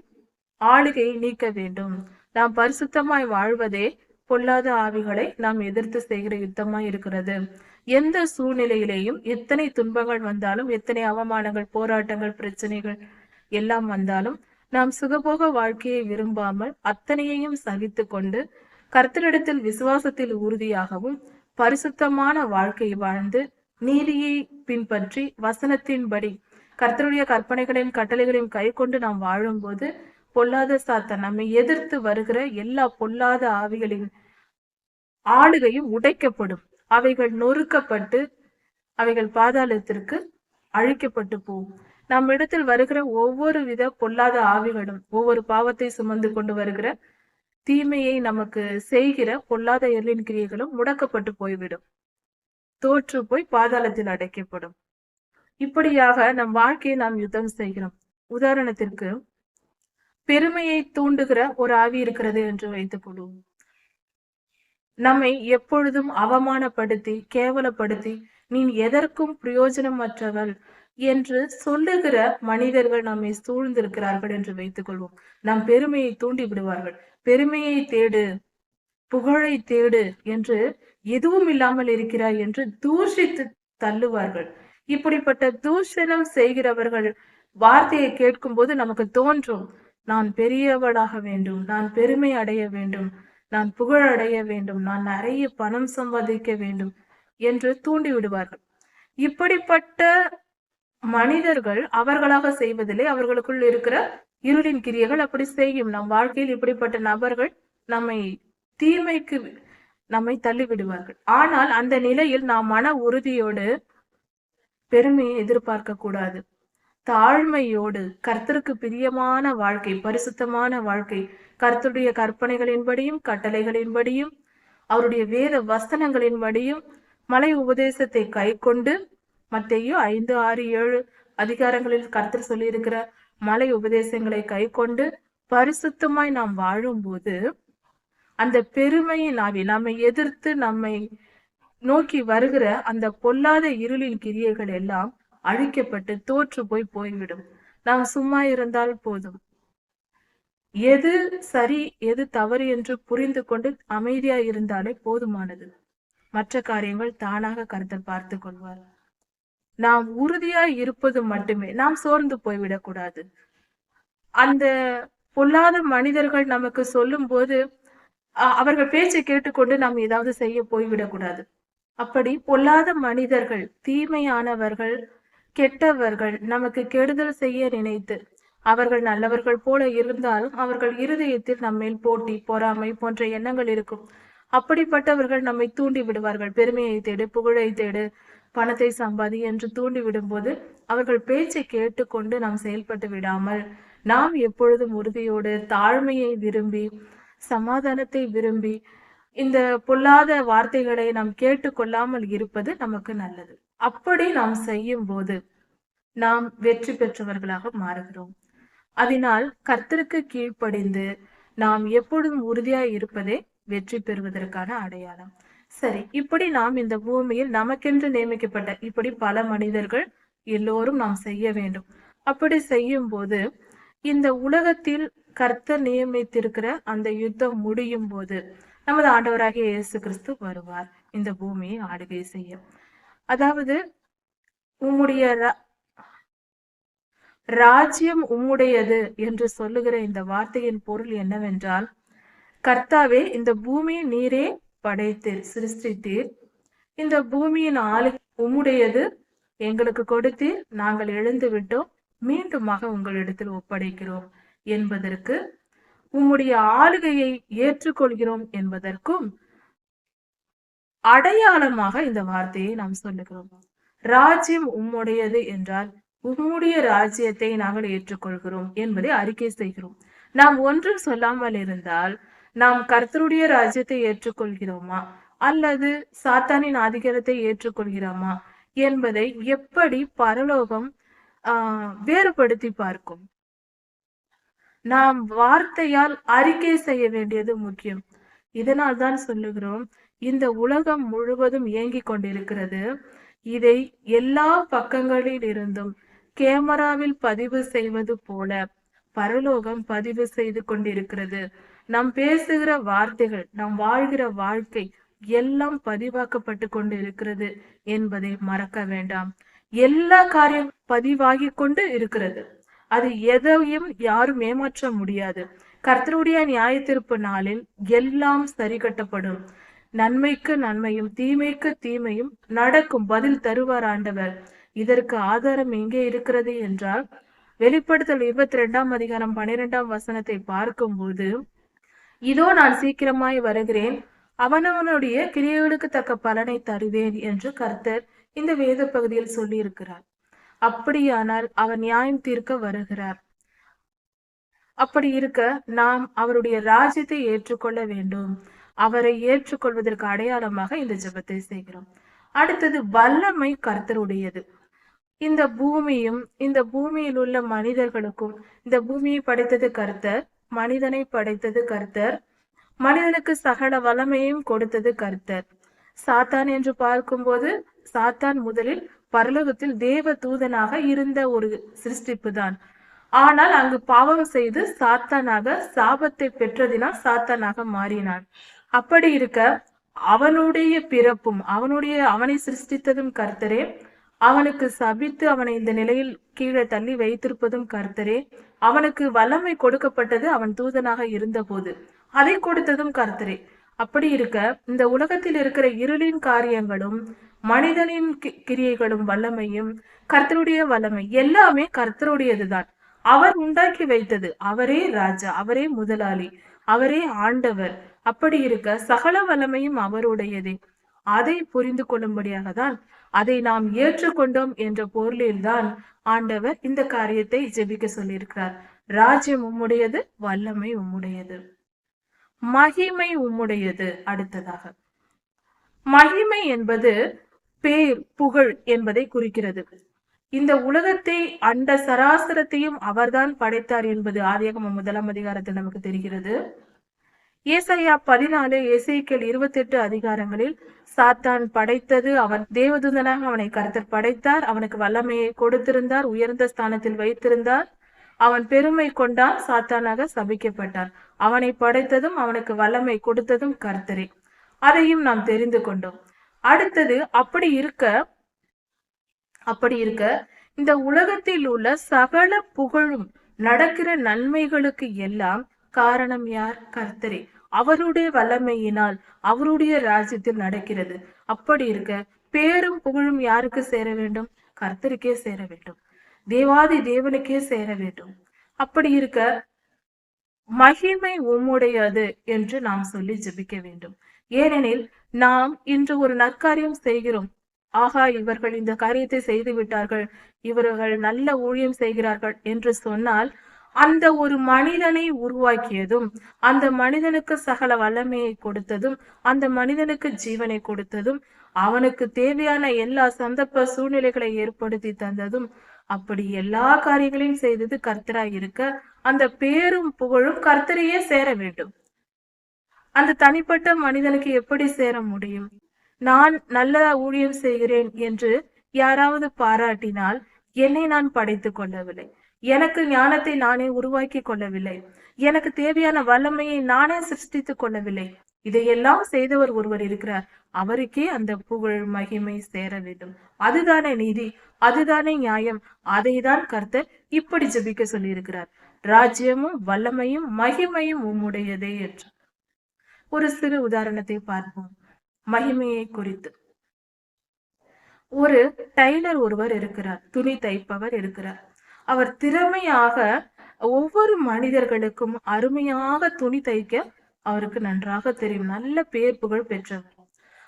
ஆளுகையை நீக்க வேண்டும். நாம் பரிசுத்தமாய் வாழ்வதே பொல்லாத ஆவிகளை நாம் எதிர்த்து செய்கிற யுத்தமாய் இருக்கிறது. எந்த சூழ்நிலையிலேயும் எத்தனை துன்பங்கள் வந்தாலும், எத்தனை அவமானங்கள், போராட்டங்கள், பிரச்சனைகள் எல்லாம் வந்தாலும் நாம் சுகபோக வாழ்க்கையை விரும்பாமல் அத்தனையையும் சகித்து கொண்டு கர்த்தரிடத்தில் விசுவாசத்தில் உறுதியாகவும் பரிசுத்தமான வாழ்க்கை வாழ்ந்து நீதியை பின்பற்றி வசனத்தின்படி கர்த்தருடைய கற்பனைகளையும் கட்டளைகளையும் கை கொண்டு நாம் வாழும்போது பொல்லாத சாத்தான் நம்மை எதிர்த்து வருகிற எல்லா பொல்லாத ஆவிகளின் ஆளுகையும் உடைக்கப்படும். அவைகள் நொறுக்கப்பட்டு அவைகள் பாதாளத்திற்கு அழிக்கப்பட்டு போகும். நம்மிடத்தில் வருகிற ஒவ்வொரு வித பொல்லாத ஆவிகளும், ஒவ்வொரு பாவத்தை சுமந்து கொண்டு வருகிற தீமையை நமக்கு செய்கிற பொல்லாத எல்லின் கிரியைகளும் முடக்கப்பட்டு போய்விடும். தோற்று போய் பாதாளத்தில் அடைக்கப்படும். இப்படியாக நம் வாழ்க்கையை நாம் யுத்தம் செய்கிறோம். உதாரணத்திற்கு, பெருமையை தூண்டுகிற ஒரு ஆவி இருக்கிறது என்று வைத்துக் கொள்வோம். நம்மை எப்பொழுதும் அவமானப்படுத்தி, கேவலப்படுத்தி, நீ எதற்கும் பிரயோஜனமற்றவள் என்று சொல்லுகிற மனிதர்கள் நம்மை சூழ்ந்திருக்கிறார்கள் என்று வைத்துக் கொள்வோம். நம் பெருமையை தூண்டி விடுவார்கள். பெருமையை தேடு, புகழை தேடு என்று, எதுவும் இல்லாமல் இருக்கிறாய் என்று தூஷித்து தள்ளுவார்கள். இப்படிப்பட்ட தூஷணம் செய்கிறவர்கள் வார்த்தையை கேட்கும் போது நமக்கு தோன்றும், நான் பெரியவளாக வேண்டும், நான் பெருமை அடைய வேண்டும், நான் புகழ் அடைய வேண்டும், நான் நிறைய பணம் சம்பாதிக்க வேண்டும் என்று தூண்டி விடுவார்கள். இப்படிப்பட்ட மனிதர்கள் அவர்களாக செய்வதில்லை, அவர்களுக்குள் இருக்கிற இருளின் கிரியைகள் அப்படி செய்யும். நம் வாழ்க்கையில் இப்படிப்பட்ட நபர்கள் நம்மை தீமைக்கு நம்மை தள்ளிவிடுவார்கள். ஆனால் அந்த நிலையில் நாம் மன உறுதியோடு பெருமையை எதிர்பார்க்க கூடாது. தாழ்மையோடு கர்த்தருக்கு பிரியமான வாழ்க்கை, பரிசுத்தமான வாழ்க்கை, கர்த்தருடைய கற்பனைகளின்படியும் கட்டளைகளின்படியும் அவருடைய வேத வசனங்களின்படியும் மலை உபதேசத்தை கை கொண்டு, மத்தேயு 5, 6, 7 அதிகாரங்களில் கர்த்தர் சொல்லியிருக்கிற மலை உபதேசங்களை கை கொண்டு பரிசுத்தமாய் நாம் வாழும்போது அந்த பெருமையின் ஆவி நம்மை எதிர்த்து நம்மை நோக்கி வருகிற அந்த பொல்லாத இருளின் கிரியைகள் எல்லாம் அழிக்கப்பட்டு தோற்று போய்விடும். நாம் சும்மா இருந்தால் போதும். எது சரி எது தவறு என்று புரிந்து கொண்டு அமைதியா இருந்தாலே போதுமானது. மற்ற காரியங்கள் தானாக கர்த்தர் பார்த்து கொள்வார். நாம் உறுதியாய் இருப்பது மட்டுமே. நாம் சோர்ந்து போய்விடக் கூடாது. அந்த பொல்லாத மனிதர்கள் நமக்கு சொல்லும் போது அவர்கள் பேச்சை கேட்டுக்கொண்டு நாம் ஏதாவது செய்ய போய்விடக்கூடாது. அப்படி பொல்லாத மனிதர்கள், தீமையானவர்கள், கெட்டவர்கள் நமக்கு கெடுதல் செய்ய நினைத்து, அவர்கள் நல்லவர்கள் போல இருந்தாலும் அவர்கள் இருதயத்தில் நம்மேல் போட்டி, பொறாமை போன்ற எண்ணங்கள் இருக்கும். அப்படிப்பட்டவர்கள் நம்மை தூண்டி விடுவார்கள். பெருமையை தேடு, புகழை தேடு, பணத்தை சம்பாதி என்று தூண்டி விடும்போது அவர்கள் பேச்சை கேட்டுக்கொண்டு நாம் செயல்பட்டு விடாமல், நாம் எப்பொழுதும் உறுதியோடு தாழ்மையை விரும்பி, சமாதானத்தை விரும்பி, இந்த பொல்லாத வார்த்தைகளை நாம் கேட்டுக்கொள்ளாமல் இருப்பது நமக்கு நல்லது. அப்படி நாம் செய்யும் போது நாம் வெற்றி பெற்றவர்களாக மாறுகிறோம். அதனால் கர்த்தருக்கு கீழ்ப்படிந்து நாம் எப்பொழுதும் உறுதியாய் இருப்பதே வெற்றி பெறுவதற்கான அடையாளம். சரி, இப்படி நாம் இந்த பூமியில் நமக்கென்று நியமிக்கப்பட்ட இப்படி பல மனிதர்கள் எல்லோரும் நாம் செய்ய வேண்டும். அப்படி செய்யும் போது இந்த உலகத்தில் கர்த்தர் நியமித்திருக்கிற அந்த யுத்தம் முடியும் போது நமது ஆண்டவராகிய இயேசு கிறிஸ்து வருவார் இந்த பூமியை ஆளுகை செய்ய. அதாவது உம்முடைய ராஜ்யம் உம்முடையது என்று சொல்லுகிற இந்த வார்த்தையின் பொருள் என்னவென்றால், கர்த்தாவே, இந்த பூமியை நீரே படைத்தீர், சிருஷ்டித்தீர். இந்த பூமியின் ஆளுகை உம்முடையது, எங்களுக்கு கொடுத்தீர், நாங்கள் எழுந்து விட்டோம், மீண்டுமாக உங்களிடத்தில் ஒப்படைக்கிறோம் என்பதற்கு, உம்முடைய ஆளுகையை ஏற்றுக்கொள்கிறோம் என்பதற்கும் அடையாளமாக இந்த வார்த்தையை நாம் சொல்லுகிறோம். ராஜ்யம் உம்முடையது என்றால் உம்முடைய ராஜ்யத்தை நாங்கள் ஏற்றுக்கொள்கிறோம் என்பதை அறிக்கை செய்கிறோம். நாம் ஒன்றும் சொல்லாமல் இருந்தால் நாம் கர்த்தருடைய ராஜ்யத்தை ஏற்றுக்கொள்கிறோமா அல்லது சாத்தானின் அதிகாரத்தை ஏற்றுக்கொள்கிறோமா என்பதை எப்படி பரலோகம் வேறுபடுத்தி பார்க்கும். நாம் வார்த்தையால் அறிக்கை செய்ய வேண்டியது முக்கியம். இதனால் தான் சொல்லுகிறோம், இந்த உலகம் முழுவதும் இயங்கிக் கொண்டிருக்கிறது. இதை எல்லா பக்கங்களில் இருந்தும் கேமராவில் பதிவு செய்வது போல பரலோகம் பதிவு செய்து கொண்டிருக்கிறது. நாம் பேசுகிற வார்த்தைகள், நாம் வாழ்கிற வாழ்க்கை எல்லாம் பதிவாக்கப்பட்டு கொண்டு இருக்கிறது என்பதை மறக்க வேண்டாம். எல்லா காரியம் பதிவாகி கொண்டு இருக்கிறது. அது எதையும் யாரும் ஏமாற்ற முடியாது. கர்த்தருடைய நியாயத்தீர்ப்பு நாளில் எல்லாம் சரி கட்டப்படும். நன்மைக்கு நன்மையும் தீமைக்கு தீமையும் நடக்கும். பதில் தருவார் ஆண்டவர். இதற்கு ஆதாரம் எங்கே இருக்கிறது என்றால், வெளிப்படுத்தல் 22 அதிகாரம் 12 வசனத்தை பார்க்கும்போது, இதோ நான் சீக்கிரமாய் வருகிறேன், அவனவனுடைய கிரியைகளுக்கு தக்க பலனை தருவேன் என்று கர்த்தர் இந்த வேத பகுதியில் சொல்லி இருக்கிறார். அப்படியானால் அவர் நியாயம் தீர்க்க வருகிறார். அப்படி இருக்க நாம் அவருடைய ராஜ்யத்தை ஏற்றுக்கொள்ள வேண்டும். அவரை ஏற்றுக்கொள்வதற்கு அடையாளமாக இந்த ஜெபத்தை செய்கிறோம். அடுத்தது, வல்லமை கர்த்தருடையது. இந்த பூமியும் இந்த பூமியில் உள்ள மனிதர்களுக்கும், இந்த பூமியை படைத்தது கர்த்தர், மனிதனை படைத்தது கர்த்தர், மனிதனுக்கு சகல வல்லமையும் கொடுத்தது கர்த்தர். சாத்தான் என்று பார்க்கும்போது, சாத்தான் முதலில் பரலோகத்தில் தேவ தூதனாக இருந்த ஒரு சிருஷ்டிப்பு தான். ஆனால் அங்கு பாவம் செய்து சாத்தானாக சாபத்தை பெற்றதினால் சாத்தானாக மாறினான். அப்படி இருக்க அவனுடைய பிறப்பும் அவனை சிருஷ்டித்ததும் கர்த்தரே, அவனுக்கு சபித்து அவனை இந்த நிலையில் கீழே தள்ளி வைத்திருப்பதும் கர்த்தரே, அவனுக்கு வல்லமை கொடுக்கப்பட்டது அவன் தூதனாக இருந்த போது, அதை கொடுத்ததும் கர்த்தரே. அப்படி இருக்க இந்த உலகத்தில் இருக்கிற இருளின் காரியங்களும் மனிதனின் கிரியைகளும் வல்லமையும் கர்த்தருடைய வல்லமை எல்லாமே கர்த்தருடையதுதான். அவர் உண்டாக்கி வைத்தது. அவரே ராஜா, அவரே முதலாளி, அவரே ஆண்டவர். அப்படி இருக்க சகல வல்லமையும் அவருடையதே. அதை புரிந்து கொள்ளும்படியாக தான், அதை நாம் ஏற்றுக்கொண்டோம் என்ற பொருளில்தான் ஆண்டவர் இந்த காரியத்தை ஜெபிக்க சொல்லியிருக்கிறார். ராஜ்யம் உம்முடையது, வல்லமை உம்முடையது, மகிமை உம்முடையது. அடுத்ததாக, மகிமை என்பது பேர் புகழ் என்பதை குறிக்கிறது. இந்த உலகத்தை அண்ட சராசரத்தையும் அவர்தான் படைத்தார் என்பது ஆதியாகமம் 1 அதிகாரத்தில் நமக்கு தெரிகிறது. ஏசாயா 14, எசேக்கியேல் 28 அதிகாரங்களில் சாத்தான் படைத்தது, அவன் தேவதூதனாக அவனை கர்த்தர் படைத்தார், அவனுக்கு வல்லமையை கொடுத்திருந்தார், உயர்ந்த ஸ்தானத்தில் வைத்திருந்தார், அவன் பெருமை கொண்டான், சாத்தானாக சபிக்கப்பட்டான். அவனை படைத்ததும் அவனுக்கு வல்லமை கொடுத்ததும் கர்த்தரே. அதையும் நாம் தெரிந்து கொண்டோம். அடுத்தது, அப்படி இருக்க இந்த உலகத்தில் உள்ள சகல புகழும் நடக்கிற நன்மைகளுக்கு எல்லாம் காரணம் யார்? கர்த்தரே. அவருடைய வல்லமையினால் அவருடைய ராஜ்யத்தில் நடக்கிறது. அப்படி இருக்க பேரும் புகழும் யாருக்கு சேர வேண்டும்? கர்த்தருக்கே சேர வேண்டும், தேவாதி தேவனுக்கே சேர வேண்டும். அப்படி இருக்க மகிமை உம்முடையது என்று நாம் சொல்லி ஜெபிக்க வேண்டும். ஏனெனில் நாம் இன்று ஒரு நற்காரியம் செய்கிறோம், ஆகா இவர்கள் இந்த காரியத்தை செய்து விட்டார்கள், இவர்கள் நல்ல ஊழியம் செய்கிறார்கள் என்று சொன்னால், அந்த ஒரு மனிதனை உருவாக்கியதும், அந்த மனிதனுக்கு சகல வல்லமையை கொடுத்ததும், அந்த மனிதனுக்கு ஜீவனை கொடுத்ததும், அவனுக்கு தேவையான எல்லா சந்தர்ப்ப சூழ்நிலைகளை ஏற்படுத்தி தந்ததும், அப்படி எல்லா காரியங்களையும் செய்தது கர்த்தராய் இருக்க, அந்த பேரும் புகழும் கர்த்தரையே சேர வேண்டும். அந்த தனிப்பட்ட மனிதனுக்கு எப்படி சேர முடியும்? நான் நல்ல ஊழியம் செய்கிறேன் என்று யாராவது பாராட்டினால், என்னை நான் படைத்துக் கொள்ளவில்லை, எனக்கு ஞானத்தை நானே உருவாக்கி கொள்ளவில்லை, எனக்கு தேவையான வல்லமையை நானே சிருஷ்டித்துக் கொள்ளவில்லை, இதையெல்லாம் செய்தவர் ஒருவர் இருக்கிறார், அவருக்கே அந்த புகழ் மகிமை சேர வேண்டும். அதுதானே நீதி, அதுதானே நியாயம். அதை தான் கர்த்தர் இப்படி ஜெபிக்க சொல்லி இருக்கிறார். ராஜ்யமும் வல்லமையும் மகிமையும் உம்முடையதே என்று. ஒரு சிறு உதாரணத்தை பார்ப்போம் மகிமையை குறித்து. ஒரு டைலர் ஒருவர் இருக்கிறார், துணி தைப்பவர் இருக்கிறார். அவர் திறமையாக ஒவ்வொரு மனிதர்களுக்கும் அருமையாக துணி தைக்க அவருக்கு நன்றாக தெரியும், நல்ல பேர் புகழ் பெற்றவர்.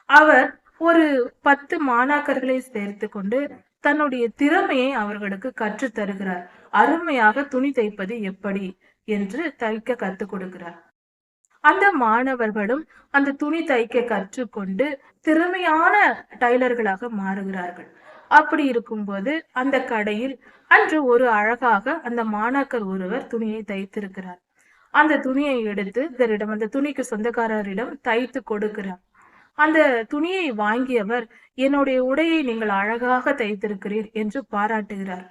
அவர் ஒரு 10 மாணாக்கர்களை சேர்த்து கொண்டு தன்னுடைய திறமையை அவர்களுக்கு கற்று தருகிறார். அருமையாக துணி தைப்பது எப்படி என்று தைக்க கற்றுக் கொடுக்கிறார். அந்த மாணவர்களும் அந்த துணி தைக்க கற்றுக்கொண்டு திறமையான டைலர்களாக மாறுகிறார்கள். அப்படி இருக்கும்போது அந்த கடையில் அன்று ஒரு அழகாக அந்த மாணாக்கர் ஒருவர் துணியை தைத்திருக்கிறார். அந்த துணியை எடுத்து அந்த துணிக்கு சொந்தக்காரரிடம் தைத்து கொடுக்கிறார். அந்த துணியை வாங்கியவர், என்னுடைய உடையை நீங்கள் அழகாக தைத்திருக்கிறீர் என்று பாராட்டுகிறார்.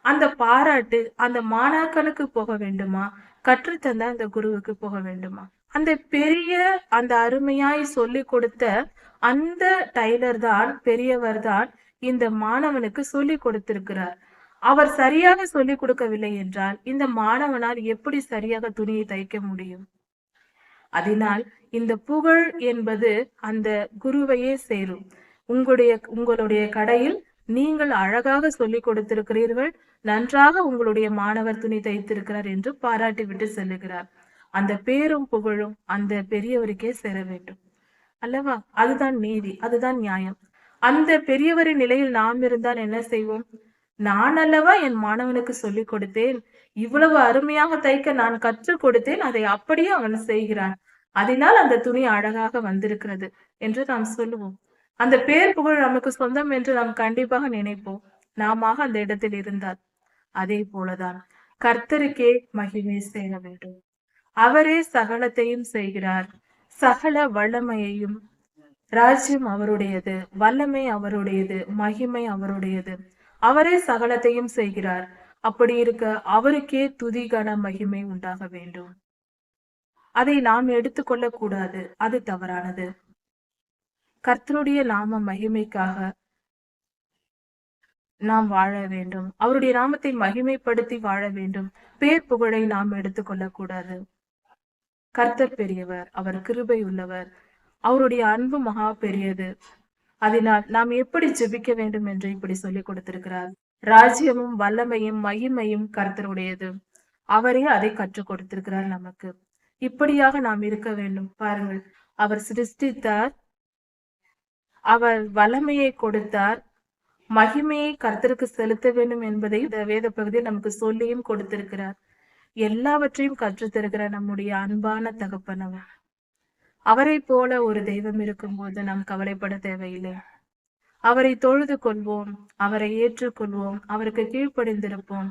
அந்த பாராட்டு அந்த மாணாக்கனுக்கு போக வேண்டுமா, கற்றுத்தந்த அந்த குருவுக்கு போக வேண்டுமா? அந்த பெரிய அந்த அருமையாய் சொல்லி கொடுத்த அந்த டைலர் தான், பெரியவர் தான் இந்த மாணவனுக்கு சொல்லி கொடுத்திருக்கிறார். அவர் சரியாக சொல்லி கொடுக்கவில்லை என்றால் இந்த மாணவனால் எப்படி சரியாக துணியை தைக்க முடியும்? அதனால் இந்த புகழ் என்பது அந்த குருவையே சேரும். உங்களுடைய கடையில் நீங்கள் அழகாக சொல்லிக் கொடுத்திருக்கிறீர்கள், நன்றாக உங்களுடைய மாணவர் துணி தைத்திருக்கிறார் என்று பாராட்டி விட்டு செல்லுகிறார். அந்த பேரும் புகழும் அந்த பெரியவருக்கே சேர வேண்டும் அல்லவா? அதுதான் நீதி, அதுதான் நியாயம். அந்த பெரியவரின் நிலையில் நாம் இருந்தால் என்ன செய்வோம்? நான் அல்லவா என் மாணவனுக்கு சொல்லிக் கொடுத்தேன், இவ்வளவு அருமையாக தைக்க நான் கற்றுக் கொடுத்தேன், அதை அப்படியே அவன் செய்கிறான், அதனால் அந்த துணி அழகாக வந்திருக்கிறது என்று நாம் சொல்லுவோம். அந்த பேர் புகழ் நமக்கு சொந்தம் என்று நாம் கண்டிப்பாக நினைப்போம், நாம அந்த இடத்தில் இருந்தால். அதே போலதான் கர்த்தருக்கே மகிமை சேர வேண்டும். அவரே சகலத்தையும் செய்கிறார். சகல வல்லமையையும், ராஜ்யம் அவருடையது, வல்லமை அவருடையது, மகிமை அவருடையது. அவரே சகலத்தையும் செய்கிறார். அப்படி இருக்க அவருக்கே துதி கன மகிமை உண்டாக வேண்டும். அதை நாம் எடுத்துக்கொள்ள கூடாது, அது தவறானது. கர்த்தருடைய நாம மகிமைக்காக நாம் வாழ வேண்டும். அவருடைய நாமத்தை மகிமைப்படுத்தி வாழ வேண்டும். பேர் புகழை நாம் எடுத்துக்கொள்ள கூடாது. கர்த்தர் பெரியவர், அவர் கிருபை உள்ளவர், அவருடைய அன்பு மகா பெரியது. அதனால் நாம் எப்படி ஜெபிக்க வேண்டும் என்று இப்படி சொல்லிக் கொடுத்திருக்கிறார். ராஜ்யமும் வல்லமையும் மகிமையும் கர்த்தருடையது. அவரே அதை கற்றுக் கொடுத்திருக்கிறார் நமக்கு. இப்படியாக நாம் இருக்க வேண்டும். பாருங்கள், அவர் சிருஷ்டித்தார், அவர் வல்லமையை கொடுத்தார், மகிமையை கர்த்தருக்கு செலுத்த வேண்டும் என்பதை இந்த வேத பகுதியில் நமக்கு சொல்லியும் கொடுத்திருக்கிறார். எல்லாவற்றையும் கற்றுத் தருகிற நம்முடைய அன்பான தகப்பன் அவர். அவரை போல ஒரு தெய்வம் இருக்கும்போது நாம் கவலைப்பட தேவையில்லை. அவரை தொழுது கொள்வோம், அவரை ஏற்றுக்கொள்வோம், அவருக்கு கீழ்ப்படிந்திருப்போம்,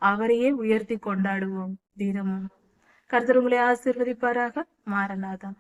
அவரையே உயர்த்தி கொண்டாடுவோம் தினமும். கர்த்தர் உங்களை ஆசீர்வதிப்பாராக. மாரநாதம்.